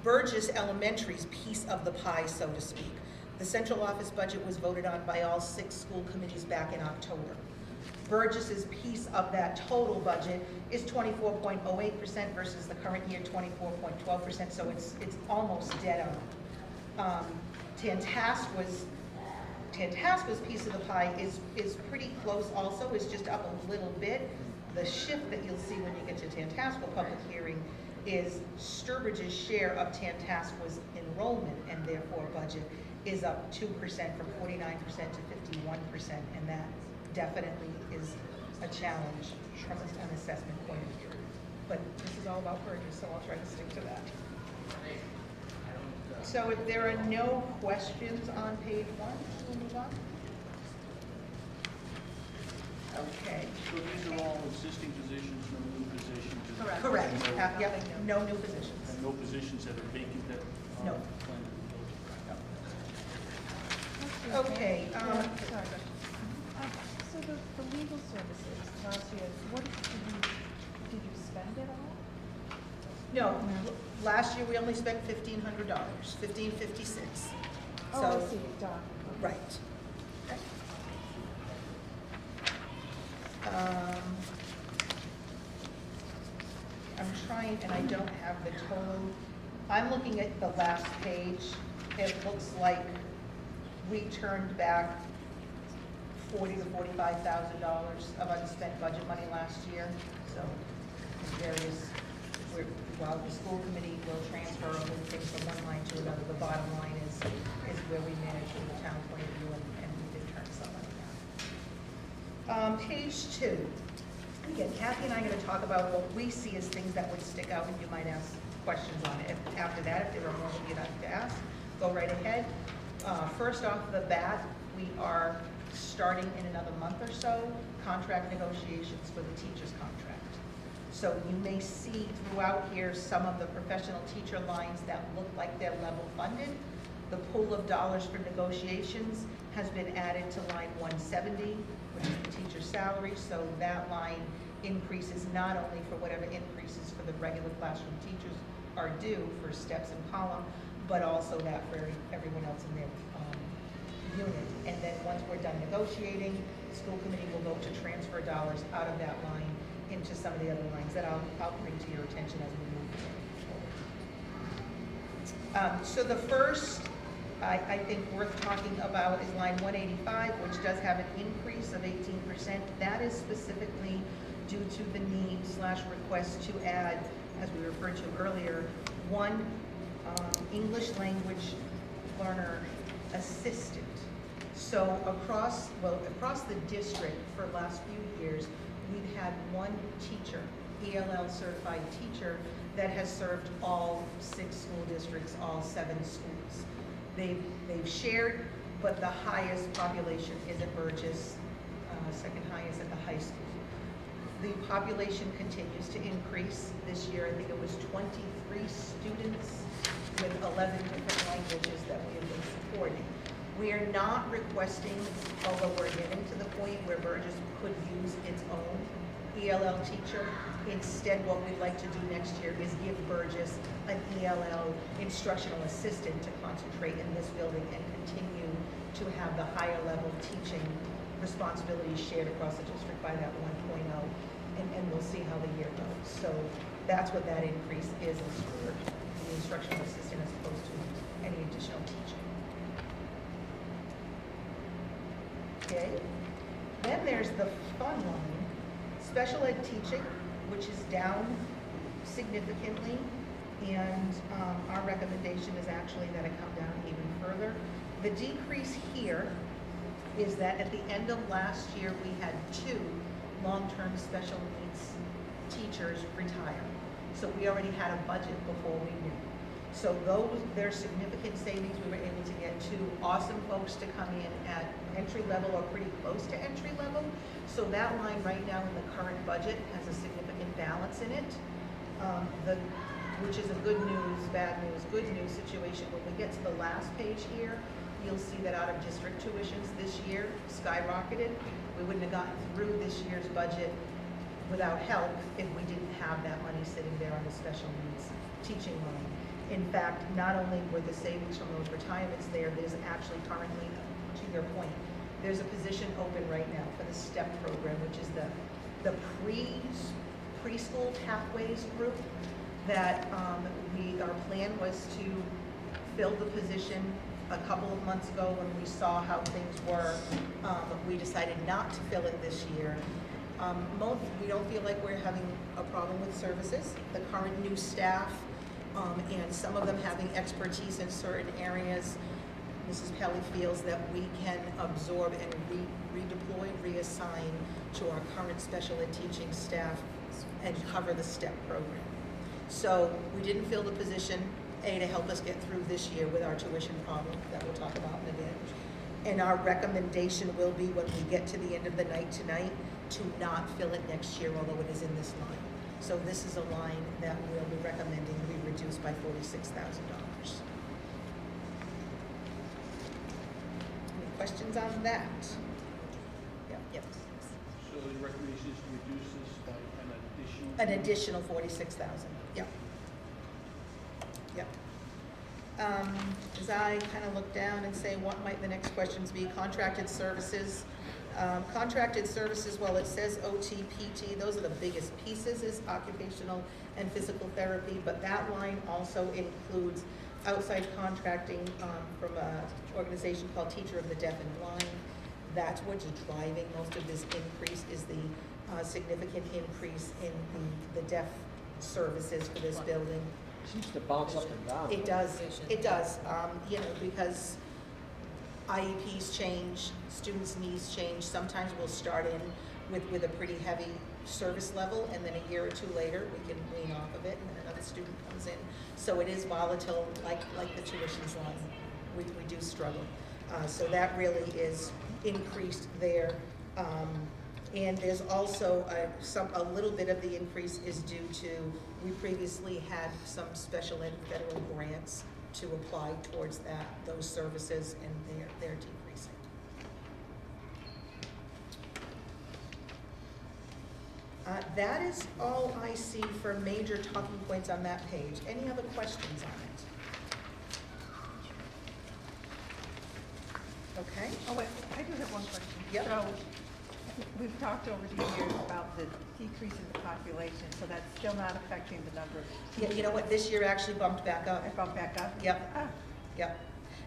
C: Burgess Elementary's piece of the pie, so to speak. The central office budget was voted on by all 6 school committees back in October. Burgess's piece of that total budget is 24.08% versus the current year 24.12%, so it's almost dead on. Tantasco's piece of the pie is pretty close also, it's just up a little bit. The shift that you'll see when you get to Tantasco public hearing is Sturbridge's share of Tantasco's enrollment and therefore budget is up 2% from 49% to 51%, and that definitely is a challenge from an assessment point of view. But this is all about Burgess, so I'll try to stick to that. So if there are no questions on page 1, we'll move on. Okay.
I: So these are all existing positions, no new positions? and-
C: Correct.
I: and
C: Yep, no new positions.
I: And no positions that are vacant that are
C: No.
I: planned to be filled?
C: Okay,
B: Sorry. So the legal services last year, did you spend it all?
C: no, last year we only spent $1,500, $1,556.
B: Oh,
C: So,
B: I see, done.
C: right. Okay. I'm trying, and I don't have the total. I'm looking at the last page. It looks like we turned back $40,000 to $45,000 of unspent budget money last year. So, while the school committee will transfer over things from one line to another, the bottom line is where we manage from the town point of view, and we did turn some money down. Page 2. Again, Kathy and I are going to talk about what we see as things that would stick out, and you might ask questions on it. After that, if there are more that you'd like to ask, go right ahead. First off the bat, we are starting in another month or so, contract negotiations for the teacher's contract. So you may see throughout here some of the professional teacher lines that look like they're level funded. The pool of dollars for negotiations has been added to line 170, which is the teacher's salary. So that line increases not only for whatever increases for the regular classroom teachers are due for steps and column, but also that for everyone else in their unit. And then once we're done negotiating, the school committee will vote to transfer dollars out of that line into some of the other lines that I'll bring to your attention as we move forward. So the first I think worth talking about is line 185, which does have an increase of 18%. That is specifically due to the need / request to add, as we referred to earlier, one English language learner assistant. So across the district for the last few years, we've had one teacher, ELL certified teacher, that has served all 6 school districts, all 7 schools. They've shared, but the highest population is at Burgess, second highest at the high school. The population continues to increase. This year, I think it was 23 students with 11 different languages that we have been supporting. We are not requesting, although we're getting to the point where Burgess could use its own ELL teacher. Instead, what we'd like to do next year is give Burgess an ELL instructional assistant to concentrate in this building and continue to have the higher level teaching responsibilities shared across the district by that 1.0, and we'll see how the year goes. So that's what that increase is for the instructional assistant as opposed to any additional teaching. Okay, then there's the fun line, special ed teaching, which is down significantly, and our recommendation is actually that it come down even further. The decrease here is that at the end of last year, we had 2 long-term special needs teachers retire. So we already had a budget before we knew. So there's significant savings. We were able to get 2 awesome folks to come in at entry level or pretty close to entry level. So that line right now in the current budget has a significant balance in it, which is a good news, bad news, good news situation. When we get to the last page here, you'll see that out of district tuitions this year skyrocketed. We wouldn't have gotten through this year's budget without help if we didn't have that money sitting there on the special needs teaching line. In fact, not only were the savings from those retirements there, there's actually currently, to your point, there's a position open right now for the STEP program, which is the preschool pathways group that our plan was to fill the position a couple of months ago when we saw how things were. We decided not to fill it this year. We don't feel like we're having a problem with services. The current new staff, and some of them having expertise in certain areas, Mrs. Pelly feels that we can absorb and redeploy, reassign to our current special ed teaching staff and cover the STEP program. So we didn't fill the position, to help us get through this year with our tuition problem that we'll talk about in a bit. And our recommendation will be when we get to the end of the night tonight to not fill it next year, although it is in this line. So this is a line that we'll be recommending be reduced by $46,000. Any questions on that? Yep.
I: So the recommendation is to reduce this by an additional?
C: An additional $46,000, yep. As I kind of look down and say, what might the next questions be? Contracted services. Contracted services, well, it says OT, PT, those are the biggest pieces, is occupational and physical therapy, but that line also includes outside contracting from an organization called Teacher of the Deaf and Blind. That's what's driving most of this increase, is the significant increase in the deaf services for this building.
H: Seems to bounce up and down.
C: It does, because IEPs change, students' needs change. Sometimes we'll start in with a pretty heavy service level, and then a year or 2 later, we can wean off of it, and then another student comes in. So it is volatile, like the tuitions line. We do struggle. So that really is increased there. And there's also a little bit of the increase is due to, we previously had some special ed federal grants to apply towards those services, and they're decreasing. That is all I see for major talking points on that page. Any other questions on it? Okay.
J: Oh, wait, I do have one question.
C: Yep.
J: So, we've talked over the years about the decrease in the population, so that's still not affecting the number of
C: Yeah, you know what, this year actually bumped back up.
J: I bumped back up?
C: Yep.
J: Ah,
C: Yep.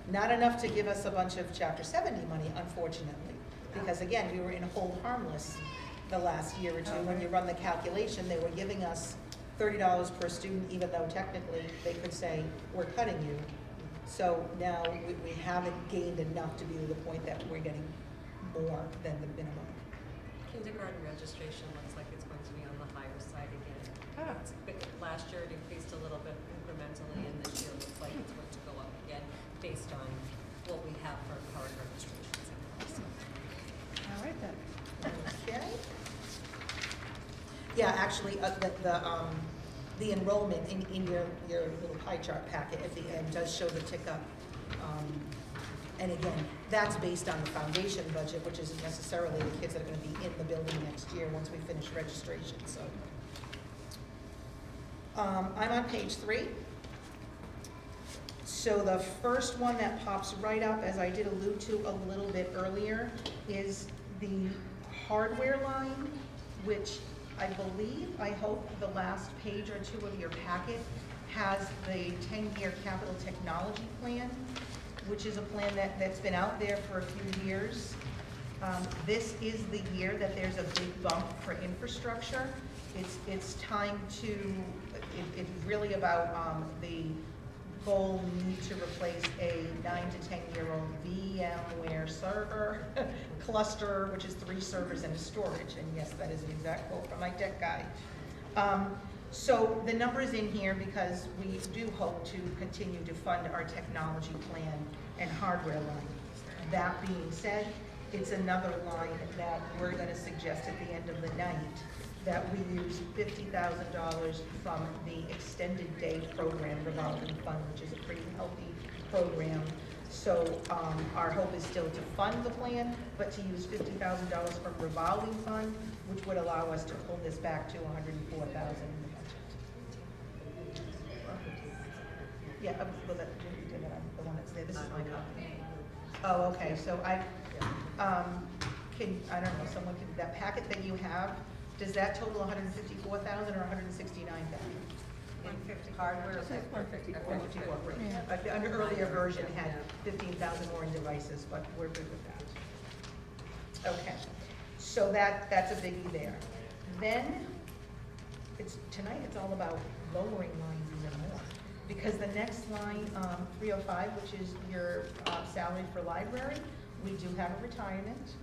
C: Not enough to give us a bunch of Chapter 70 money, unfortunately, because again, we were in hold harmless the last year or two. When you run the calculation, they were giving us $30 per student, even though technically they could say, we're cutting you. So now we haven't gained enough to be to the point that we're getting more than the minimum.
B: Kindergarten registration looks like it's going to be on the higher side again.
J: Ah.
B: Last year it increased a little bit incrementally, and this year looks like it's going to go up again based on what we have for current registrations in place.
J: All right then.
C: Okay. Yeah, actually, the enrollment in your little pie chart packet at the end does show the tick up. And again, that's based on the foundation budget, which isn't necessarily the kids that are gonna be in the building next year once we finish registration, so. I'm on page 3. So the first one that pops right up, as I did allude to a little bit earlier, is the hardware line, which I believe, I hope the last page or two of your packet has the 10-year capital technology plan, which is a plan that's been out there for a few years. This is the year that there's a big bump for infrastructure. It's time to, it's really about the goal need to replace a 9 to 10-year-old VMware server cluster, which is 3 servers and a storage. And yes, that is an exact quote from my tech guy. So the number's in here because we do hope to continue to fund our technology plan and hardware line. That being said, it's another line that we're gonna suggest at the end of the night that we use $50,000 from the extended day program revolving fund, which is a pretty healthy program. So our hope is still to fund the plan, but to use $50,000 from revolving fund, which would allow us to pull this back to $104,000 in the budget. Yeah, well, the one that's there, this is my copy. Oh, okay, so I don't know, someone can, that packet that you have, does that total 154,000 or 169,000?
F: 150.
B: Hardware.
J: It says 154.
C: 154, right.
J: Yeah.
C: Under earlier version had 15,000 more in devices, but we're good with that. Okay, so that's a biggie there. Then, tonight it's all about lowering lines even more. Because the next line, 305, which is your salary for library, we do have a retirement.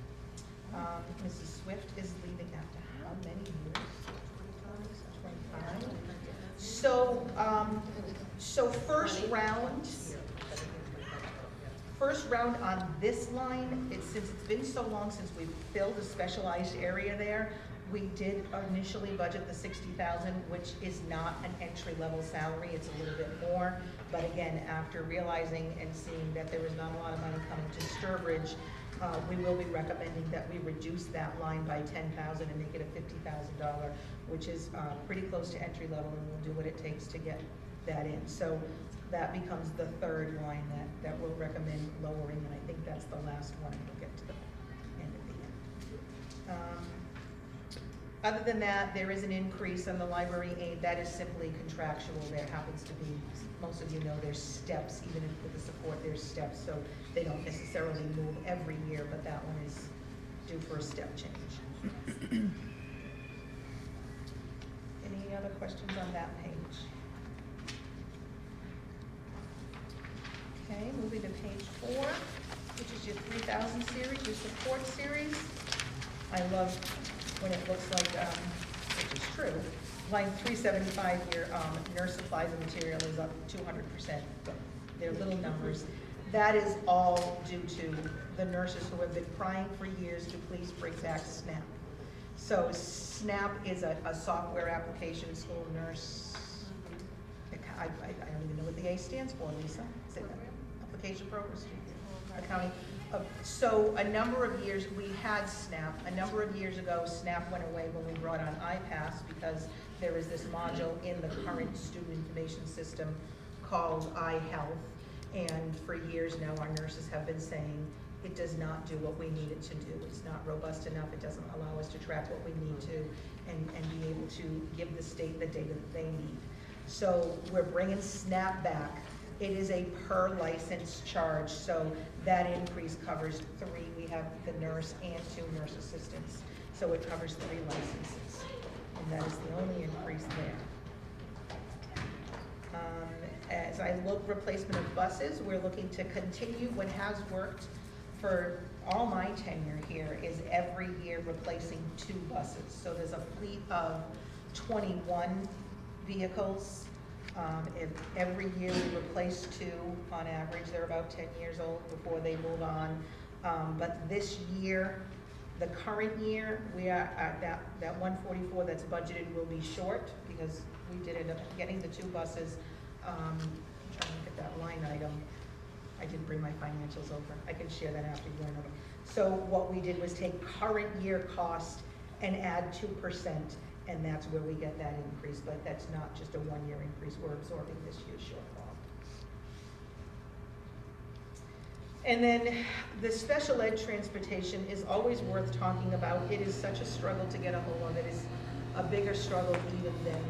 C: Mrs. Swift is leaving after how many years? 25. So first round on this line, since it's been so long since we've filled a specialized area there, we did initially budget the 60,000, which is not an entry-level salary, it's a little bit more. But again, after realizing and seeing that there was not a lot of money coming to Sturbridge, we will be recommending that we reduce that line by 10,000 and make it a $50,000, which is pretty close to entry level, and we'll do what it takes to get that in. So that becomes the third line that we'll recommend lowering, and I think that's the last one. We'll get to the end of the end. Other than that, there is an increase on the library aid. That is simply contractual. There happens to be, most of you know, there's steps, even with the support, there's steps, so they don't necessarily move every year, but that one is due for a step change. Any other questions on that page? Okay, moving to page 4, which is your 3000 series, your support series. I love when it looks like, which is true, line 375, your nurse supplies and material is up 200%. They're little numbers. That is all due to the nurses who have been crying for years to please bring back SNAP. So SNAP is a software application, school nurse, I don't even know what the A stands for, Lisa. Is it application program? Accounting. So a number of years, we had SNAP. A number of years ago, SNAP went away when we brought on iPass because there is this module in the current student information system called iHealth. And for years now, our nurses have been saying it does not do what we need it to do. It's not robust enough. It doesn't allow us to track what we need to and be able to give the state the data that they need. So we're bringing SNAP back. It is a per license charge, so that increase covers 3. We have the nurse and 2 nurse assistants, so it covers 3 licenses. And that is the only increase there. As I look replacement of buses, we're looking to continue what has worked for all my tenure here is every year replacing 2 buses. So there's a fleet of 21 vehicles. If every year we replace 2 on average, they're about 10 years old before they move on. But this year, the current year, we are at that 144 that's budgeted will be short because we did end up getting the 2 buses. I'm trying to get that line item. I didn't bring my financials over. I can share that after you went over. So what we did was take current year cost and add 2%, and that's where we get that increase. But that's not just a 1-year increase. We're absorbing this year's shortfall. And then the special ed transportation is always worth talking about. It is such a struggle to get a hold of. It is a bigger struggle even than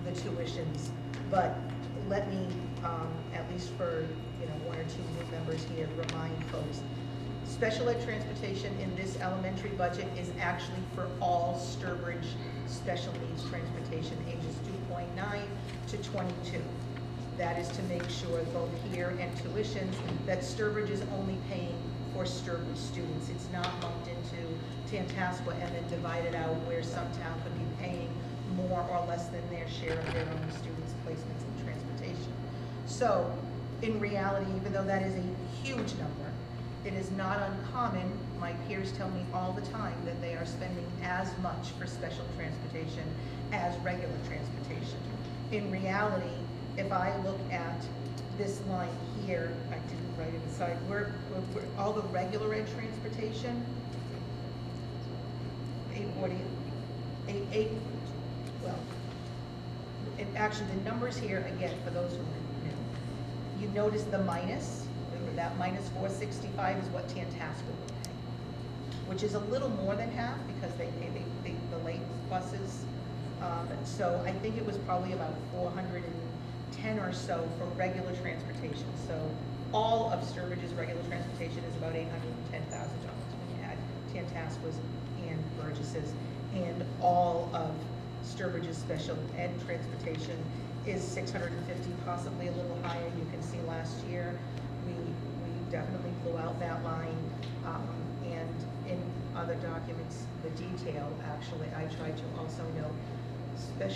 C: the tuitions. But let me, at least for 1 or 2 new members here, remind folks, special ed transportation in this elementary budget is actually for all Sturbridge special needs transportation, ages 2.9 to 22. That is to make sure both here and tuitions that Sturbridge is only paying for Sturbridge students. It's not lumped into Tantascwa and then divided out where some town could be paying more or less than their share of their own students' placements in transportation. So, in reality, even though that is a huge number, it is not uncommon, my peers tell me all the time, that they are spending as much for special transportation as regular transportation. In reality, if I look at this line here, I didn't write it aside, we're all the regular ed transportation, 840, well, actually the numbers here, again, for those who are new, you notice the minus, that minus 465 is what Tantascwa will pay, which is a little more than half because they pay the late buses. So I think it was probably about 410 or so for regular transportation. So all of Sturbridge's regular transportation is about $810,000 when you add Tantascwa's and Burgess's, and all of Sturbridge's special ed transportation is 650, possibly a little higher. You can see last year we definitely blew out that line, and in other documents, the detail, actually, I tried to also note I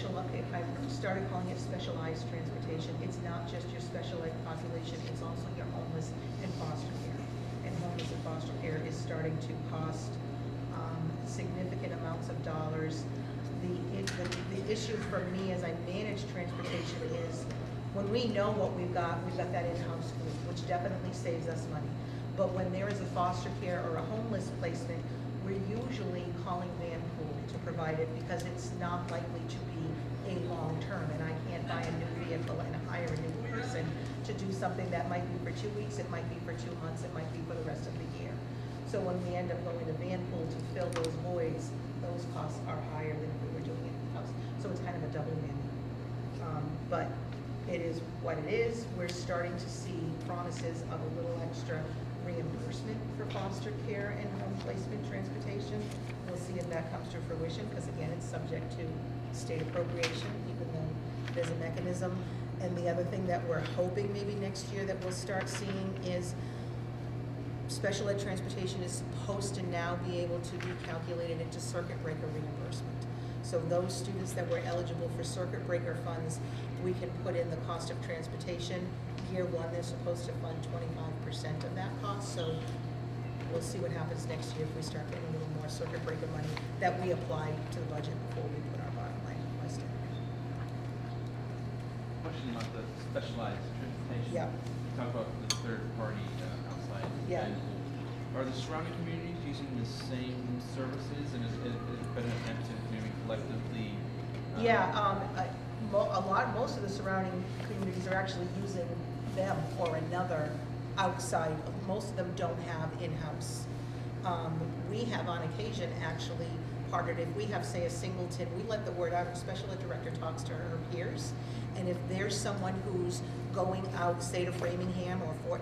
C: started calling it specialized transportation. It's not just your special ed population, it's also your homeless and foster care. And homeless and foster care is starting to cost significant amounts of dollars. The issue for me as I manage transportation is when we know what we've got that in-house fleet, which definitely saves us money. But when there is a foster care or a homeless placement, we're usually calling van pool to provide it because it's not likely to be a long term, and I can't buy a new vehicle and hire a new person to do something that might be for 2 weeks, it might be for 2 months, it might be for the rest of the year. So when we end up going to van pool to fill those voids, those costs are higher than if we were doing it in-house. So it's kind of a double whammy. But it is what it is. We're starting to see promises of a little extra reimbursement for foster care and home placement transportation. We'll see if that comes to fruition, because again, it's subject to state appropriation, even though there's a mechanism. And the other thing that we're hoping maybe next year that we'll start seeing is special ed transportation is supposed to now be able to be calculated into circuit breaker reimbursement. So those students that were eligible for circuit breaker funds, we can put in the cost of transportation. Year 1, they're supposed to fund 25% of that cost. So we'll see what happens next year if we start getting a little more circuit breaker money that we apply to the budget before we put our bottom line request in.
K: Question about the specialized transportation.
C: Yeah.
K: You talk about the third party outside.
C: Yeah.
K: And are the surrounding communities using the same services, and is it been an attempt to maybe collectively?
C: Most of the surrounding communities are actually using them or another outside. Most of them don't have in-house. We have on occasion actually partnered. If we have, say, a singleton, we let the word out, the special ed director talks to her peers. And if there's someone who's going out, say to Framingham or Fort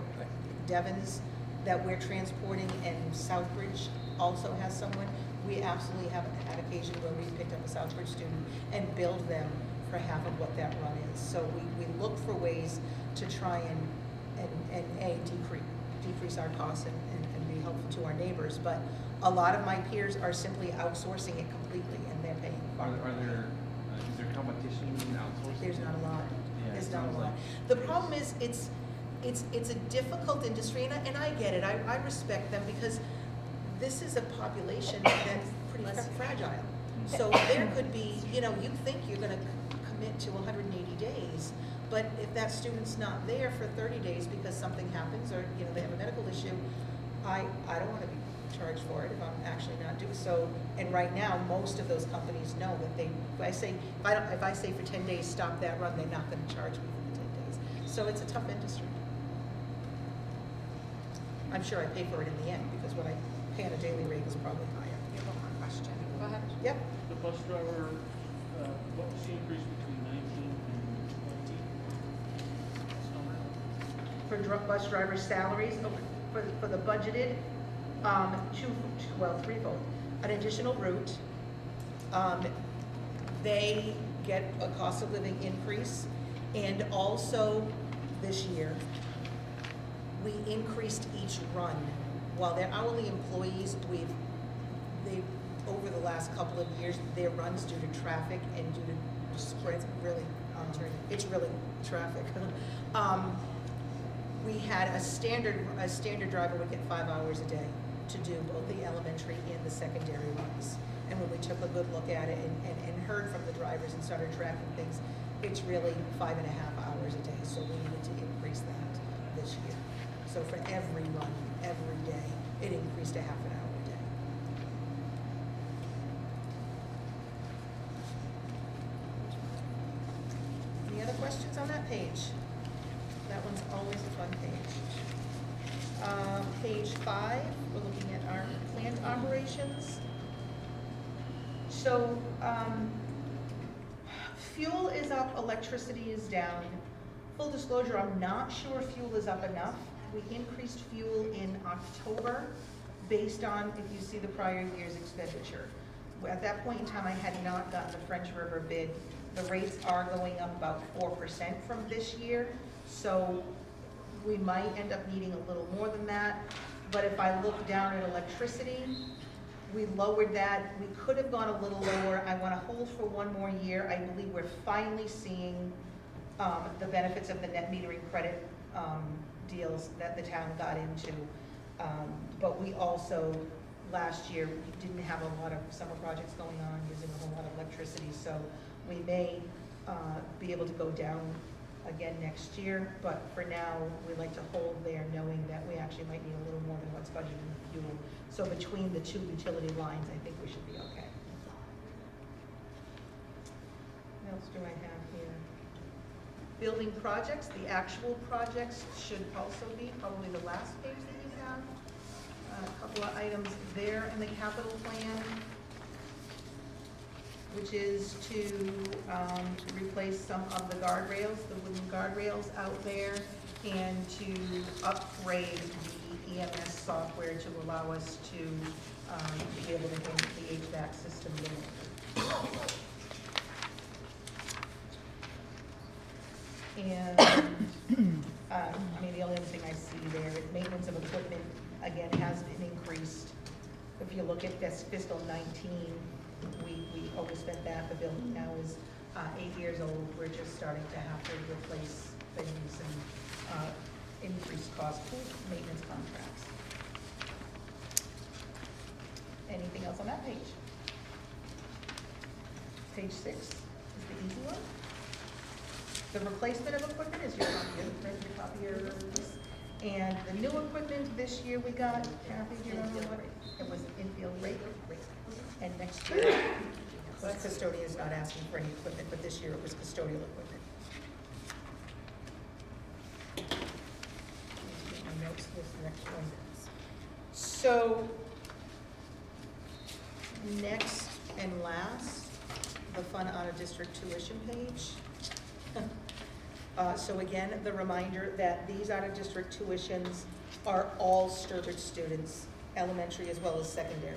C: Devens, that we're transporting, and Southbridge also has someone, we absolutely have had occasion where we picked up a Southbridge student and billed them for half of what that run is. So we look for ways to try and decrease our costs and be helpful to our neighbors. But a lot of my peers are simply outsourcing it completely, and they're paying far more.
K: Is there competition in outsourcing?
C: There's not a lot.
K: Yeah,
C: There's
K: it
C: not a
K: sounds
C: lot.
K: like-
C: The problem is, it's a difficult industry, and I get it. I respect them, because this is a population that's pretty fragile. So there could be, you think you're gonna commit to 180 days, but if that student's not there for 30 days because something happens, or, they have a medical issue, I don't wanna be charged for it if I'm actually not doing so. And right now, most of those companies know that if I say for 10 days, stop that run, they're not gonna charge me for the 10 days. So it's a tough industry. I'm sure I pay for it in the end, because what I pay on a daily rate is probably higher.
A: You have one more question. Go ahead.
C: Yep.
I: The bus driver, what was the increase between 19 and 20?
C: For bus driver salaries, for the budgeted, threefold. An additional route, they get a cost of living increase, and also this year, we increased each run. While they're hourly employees, over the last couple of years, their runs due to traffic and due to spreads, really, it's really traffic. We had a standard driver would get 5 hours a day to do both the elementary and the secondary runs. And when we took a good look at it and heard from the drivers and started tracking things, it's really 5.5 hours a day, so we needed to increase that this year. So for every run, every day, it increased a half an hour a day. Any other questions on that page? That one's always a fun page. Page 5, we're looking at our plant operations. So, fuel is up, electricity is down. Full disclosure, I'm not sure fuel is up enough. We increased fuel in October based on, if you see the prior year's expenditure. At that point in time, I had not gotten the French River bid. The rates are going up about 4% from this year, so we might end up needing a little more than that. But if I look down at electricity, we lowered that. We could have gone a little lower. I want to hold for one more year. I believe we're finally seeing the benefits of the net metering credit deals that the town got into. But we also, last year, we didn't have a lot of summer projects going on, using a whole lot of electricity, so we may be able to go down again next year, but for now, we like to hold there, knowing that we actually might need a little more than what's budgeted in fuel. So between the two utility lines, I think we should be okay. What else do I have here? Building projects, the actual projects should also be probably the last page that you have. A couple of items there in the capital plan, which is to replace some of the guardrails, the wooden guardrails out there, and to upgrade the EMS software to allow us to be able to handle the HVAC system there. And, the only other thing I see there is maintenance of equipment, again, has been increased. If you look at this fiscal 19, we overspent that. The building now is 8 years old. We're just starting to have to replace things and increased cost for maintenance contracts. Anything else on that page? Page 6 is the easy one. The replacement of equipment is your copiers. And the new equipment this year we got, Kathy, do you remember what it was? Infield rate. And next year, the custodian is not asking for any equipment, but this year it was custodial equipment. Get my notes for this next one. So, next And last, the fun out-of-district tuition page. So again, the reminder that these out-of-district tuitions are all Sturbridge students, elementary as well as secondary,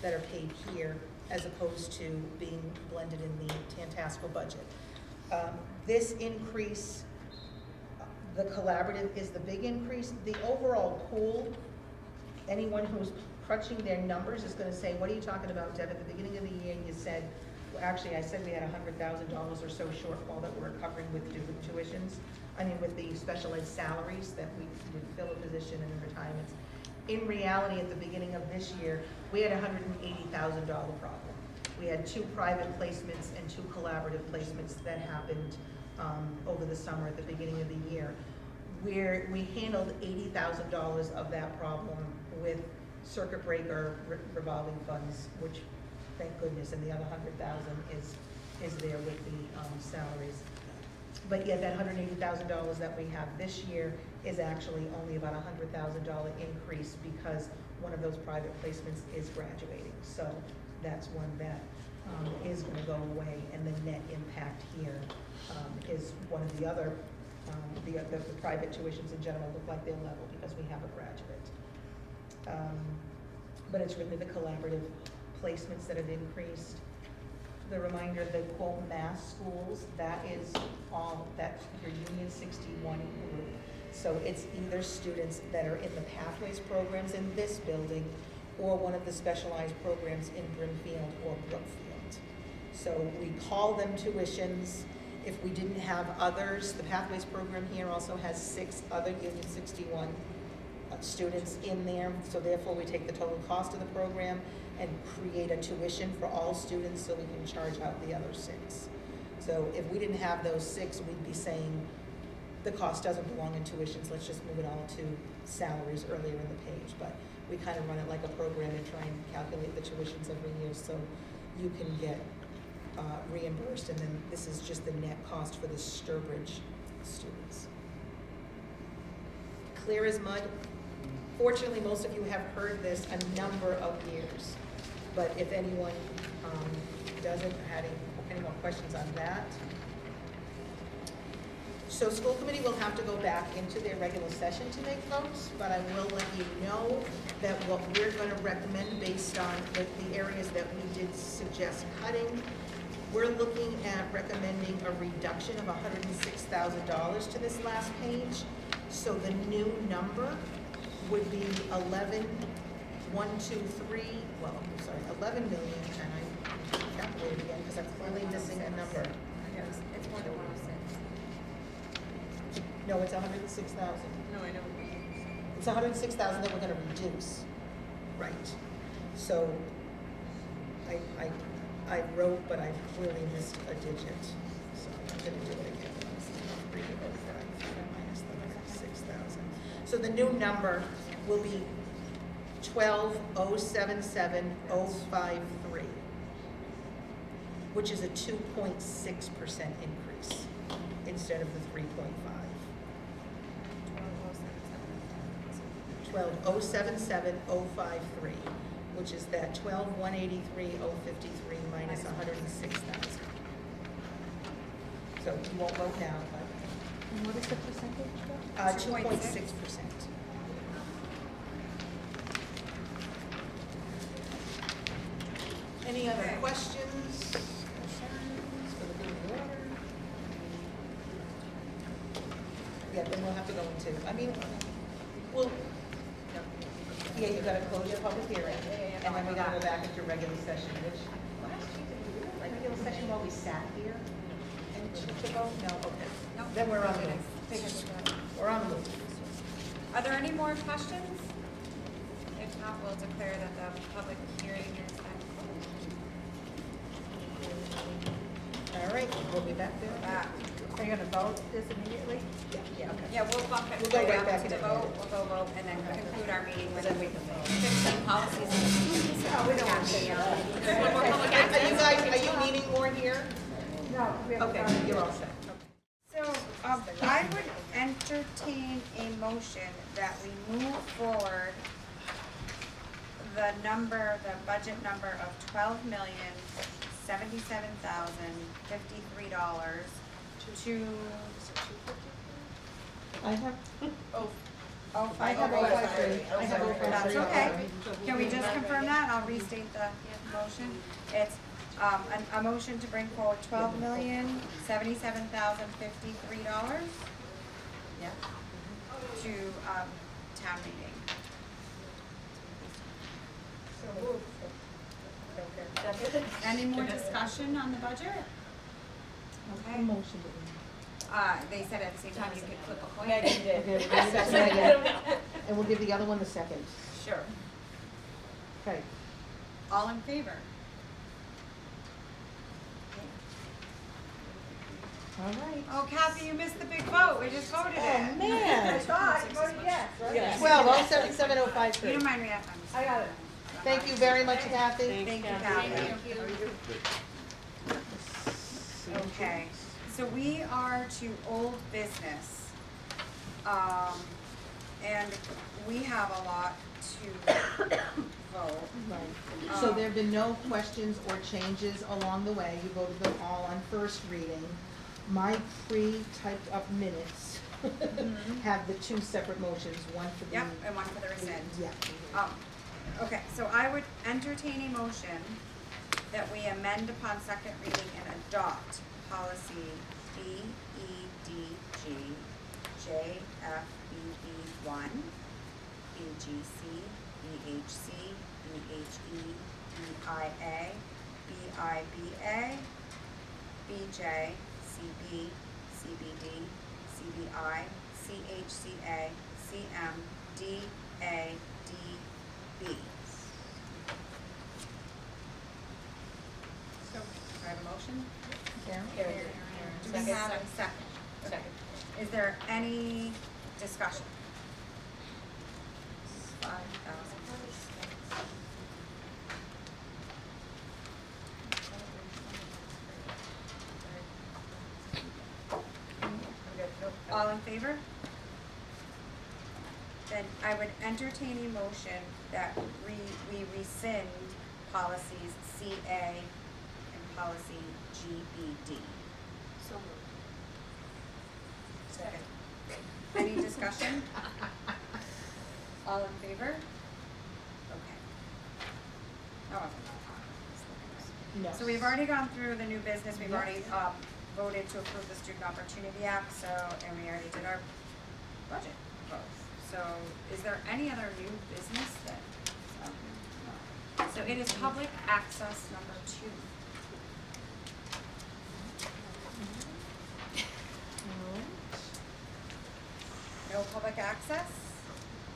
C: that are paid here as opposed to being blended in the Tantasco budget. This increase, the collaborative is the big increase. The overall pool, anyone who's crunching their numbers is gonna say, what are you talking about, Deb? At the beginning of the year, you said, well, actually, I said we had $100,000 or so shortfall that we're covering with tuitions. I mean, with the special ed salaries that we would fill a position in retirements. In reality, at the beginning of this year, we had a $180,000 problem. We had 2 private placements and 2 collaborative placements that happened over the summer at the beginning of the year, where we handled $80,000 of that problem with circuit breaker revolving funds, which, thank goodness, and the other $100,000 is there with the salaries. But yet that $180,000 that we have this year is actually only about a $100,000 increase because one of those private placements is graduating. So that's one that is going to go away, and the net impact here is one of the other, the private tuitions in general look like they're level because we have a graduate. But it's really the collaborative placements that have increased. The reminder, the quote mass schools, that is all, that's your Union 61 group. So it's either students that are in the Pathways programs in this building or one of the specialized programs in Brimfield or Brookfield. So we call them tuitions. If we didn't have others, the Pathways program here also has 6 other Union 61 students in there. So therefore we take the total cost of the program and create a tuition for all students so we can charge out the other 6. So if we didn't have those 6, we'd be saying the cost doesn't belong in tuitions, let's just move it all to salaries earlier in the page. But we kind of run it like a program and try and calculate the tuitions every year so you can get reimbursed, and then this is just the net cost for the Sturbridge students. Clear as mud. Fortunately, most of you have heard this a number of years, but if anyone doesn't have any more questions on that. So school committee will have to go back into their regular session to make votes, but I will let you know that what we're going to recommend based on the areas that we did suggest cutting, we're looking at recommending a reduction of $106,000 to this last page. So the new number would be 11 million, and I calculated again because I'm clearly missing a number.
A: It's more than 106.
C: No, it's 106,000.
G: No, I know.
C: It's 106,000 that we're gonna reduce. Right. So I wrote, but I clearly missed a digit. So I'm gonna do it again. Minus the 106,000. So the new number will be 12,077,053, which is a 2.6% increase instead of the 3.5. 12,077,053, which is that 12,183,053 minus 106,000. So you won't vote now, but
J: And what is the percentage?
C: 2.6%. Any other
A: Okay.
C: questions, concerns for the good of the order? Yeah, then we'll have to go into, well, yeah, you gotta close your public hearing, and then we gotta go back into regular session, which, last year, did we do regular session while we sat here? And took a vote? No, okay.
A: Nope.
C: Then we're on the move.
A: Take it.
C: We're on the move.
A: Are there any more questions? If not, we'll declare that the public hearing is closed.
C: All right, we'll be back there.
J: Are you gonna vote this immediately?
C: Yeah, okay.
A: Yeah, we'll bump it
C: We'll go
A: right
C: right
A: out
C: back
A: to
C: into
A: the vote,
C: it.
A: we'll go vote, and then conclude our meeting with
C: Then we can vote.
A: 15 policies.
J: No, we don't want to.
A: There's one more public
C: Are you
A: access.
C: guys, are you needing more here?
J: No, we haven't
C: Okay,
J: done it
C: you're
J: yet.
C: all set.
A: So, I would entertain a motion that we move forward the budget number of $12,077,053 to,
C: I have,
A: oh,
C: I have 053. I have 053.
A: That's okay. Can we just confirm that? I'll restate the motion. It's, a motion to bring forward $12,077,053. Yeah. To, town meeting. Any more discussion on the budget? Okay.
C: Motion.
A: They said at the same time you could flip a coin.
G: Megan did.
C: Okay, and we'll give the other one the second.
A: Sure.
C: Okay.
A: All in favor?
C: All right.
A: Oh, Kathy, you missed the big vote. We just voted it.
C: Oh, man.
G: thought you voted yes, right?
C: Yes. 12,077,053.
A: You don't mind reacting?
G: I got it.
C: Thank you very much, Kathy.
A: Thank you, Kathy. Okay, so we are to old business. And we have a lot to vote.
C: Right. So there have been no questions or changes along the way. You voted them all on first reading. My pre-typed up minutes have the two separate motions, one for the.
A: Yep, and one for the rescind.
C: Yeah.
A: Okay, so I would entertain a motion that we amend upon second reading and adopt policy BEDG, JFBB1, BGC, BHC, BHE, BIA, BIBA, BJ, CB, CBD, CBI, CHCA, CM, DA, DB. So, do I have a motion?
C: Karen?
A: Do we have a second?
G: Second.
A: Is there any discussion? 5,000. All in favor? Then I would entertain a motion that we rescind policies CA and policy GBD.
F: So moved.
A: Second. Any discussion? All in favor? Okay. Oh.
C: No.
A: So we've already gone through the new business, we've already, voted to approve the Student Opportunity Act, so, and we already did our budget vote. So, is there any other new business that, no. So it is public access number 2. No public access?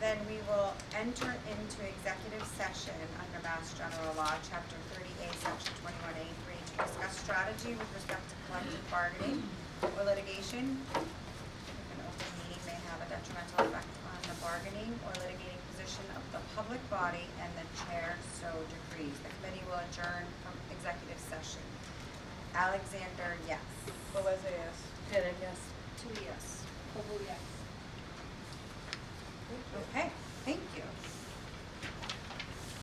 A: Then we will enter into executive session under Mass General Law, Chapter 30A, Section 21A3, to discuss strategy with respect to collective bargaining or litigation. If an open meeting may have a detrimental effect on the bargaining or litigating position of the public body and the chair so decrees. The committee will adjourn from executive session. Alexander, yes.
G: Melissa, yes.
B: Janet, yes.
F: Two yes. Koval, yes.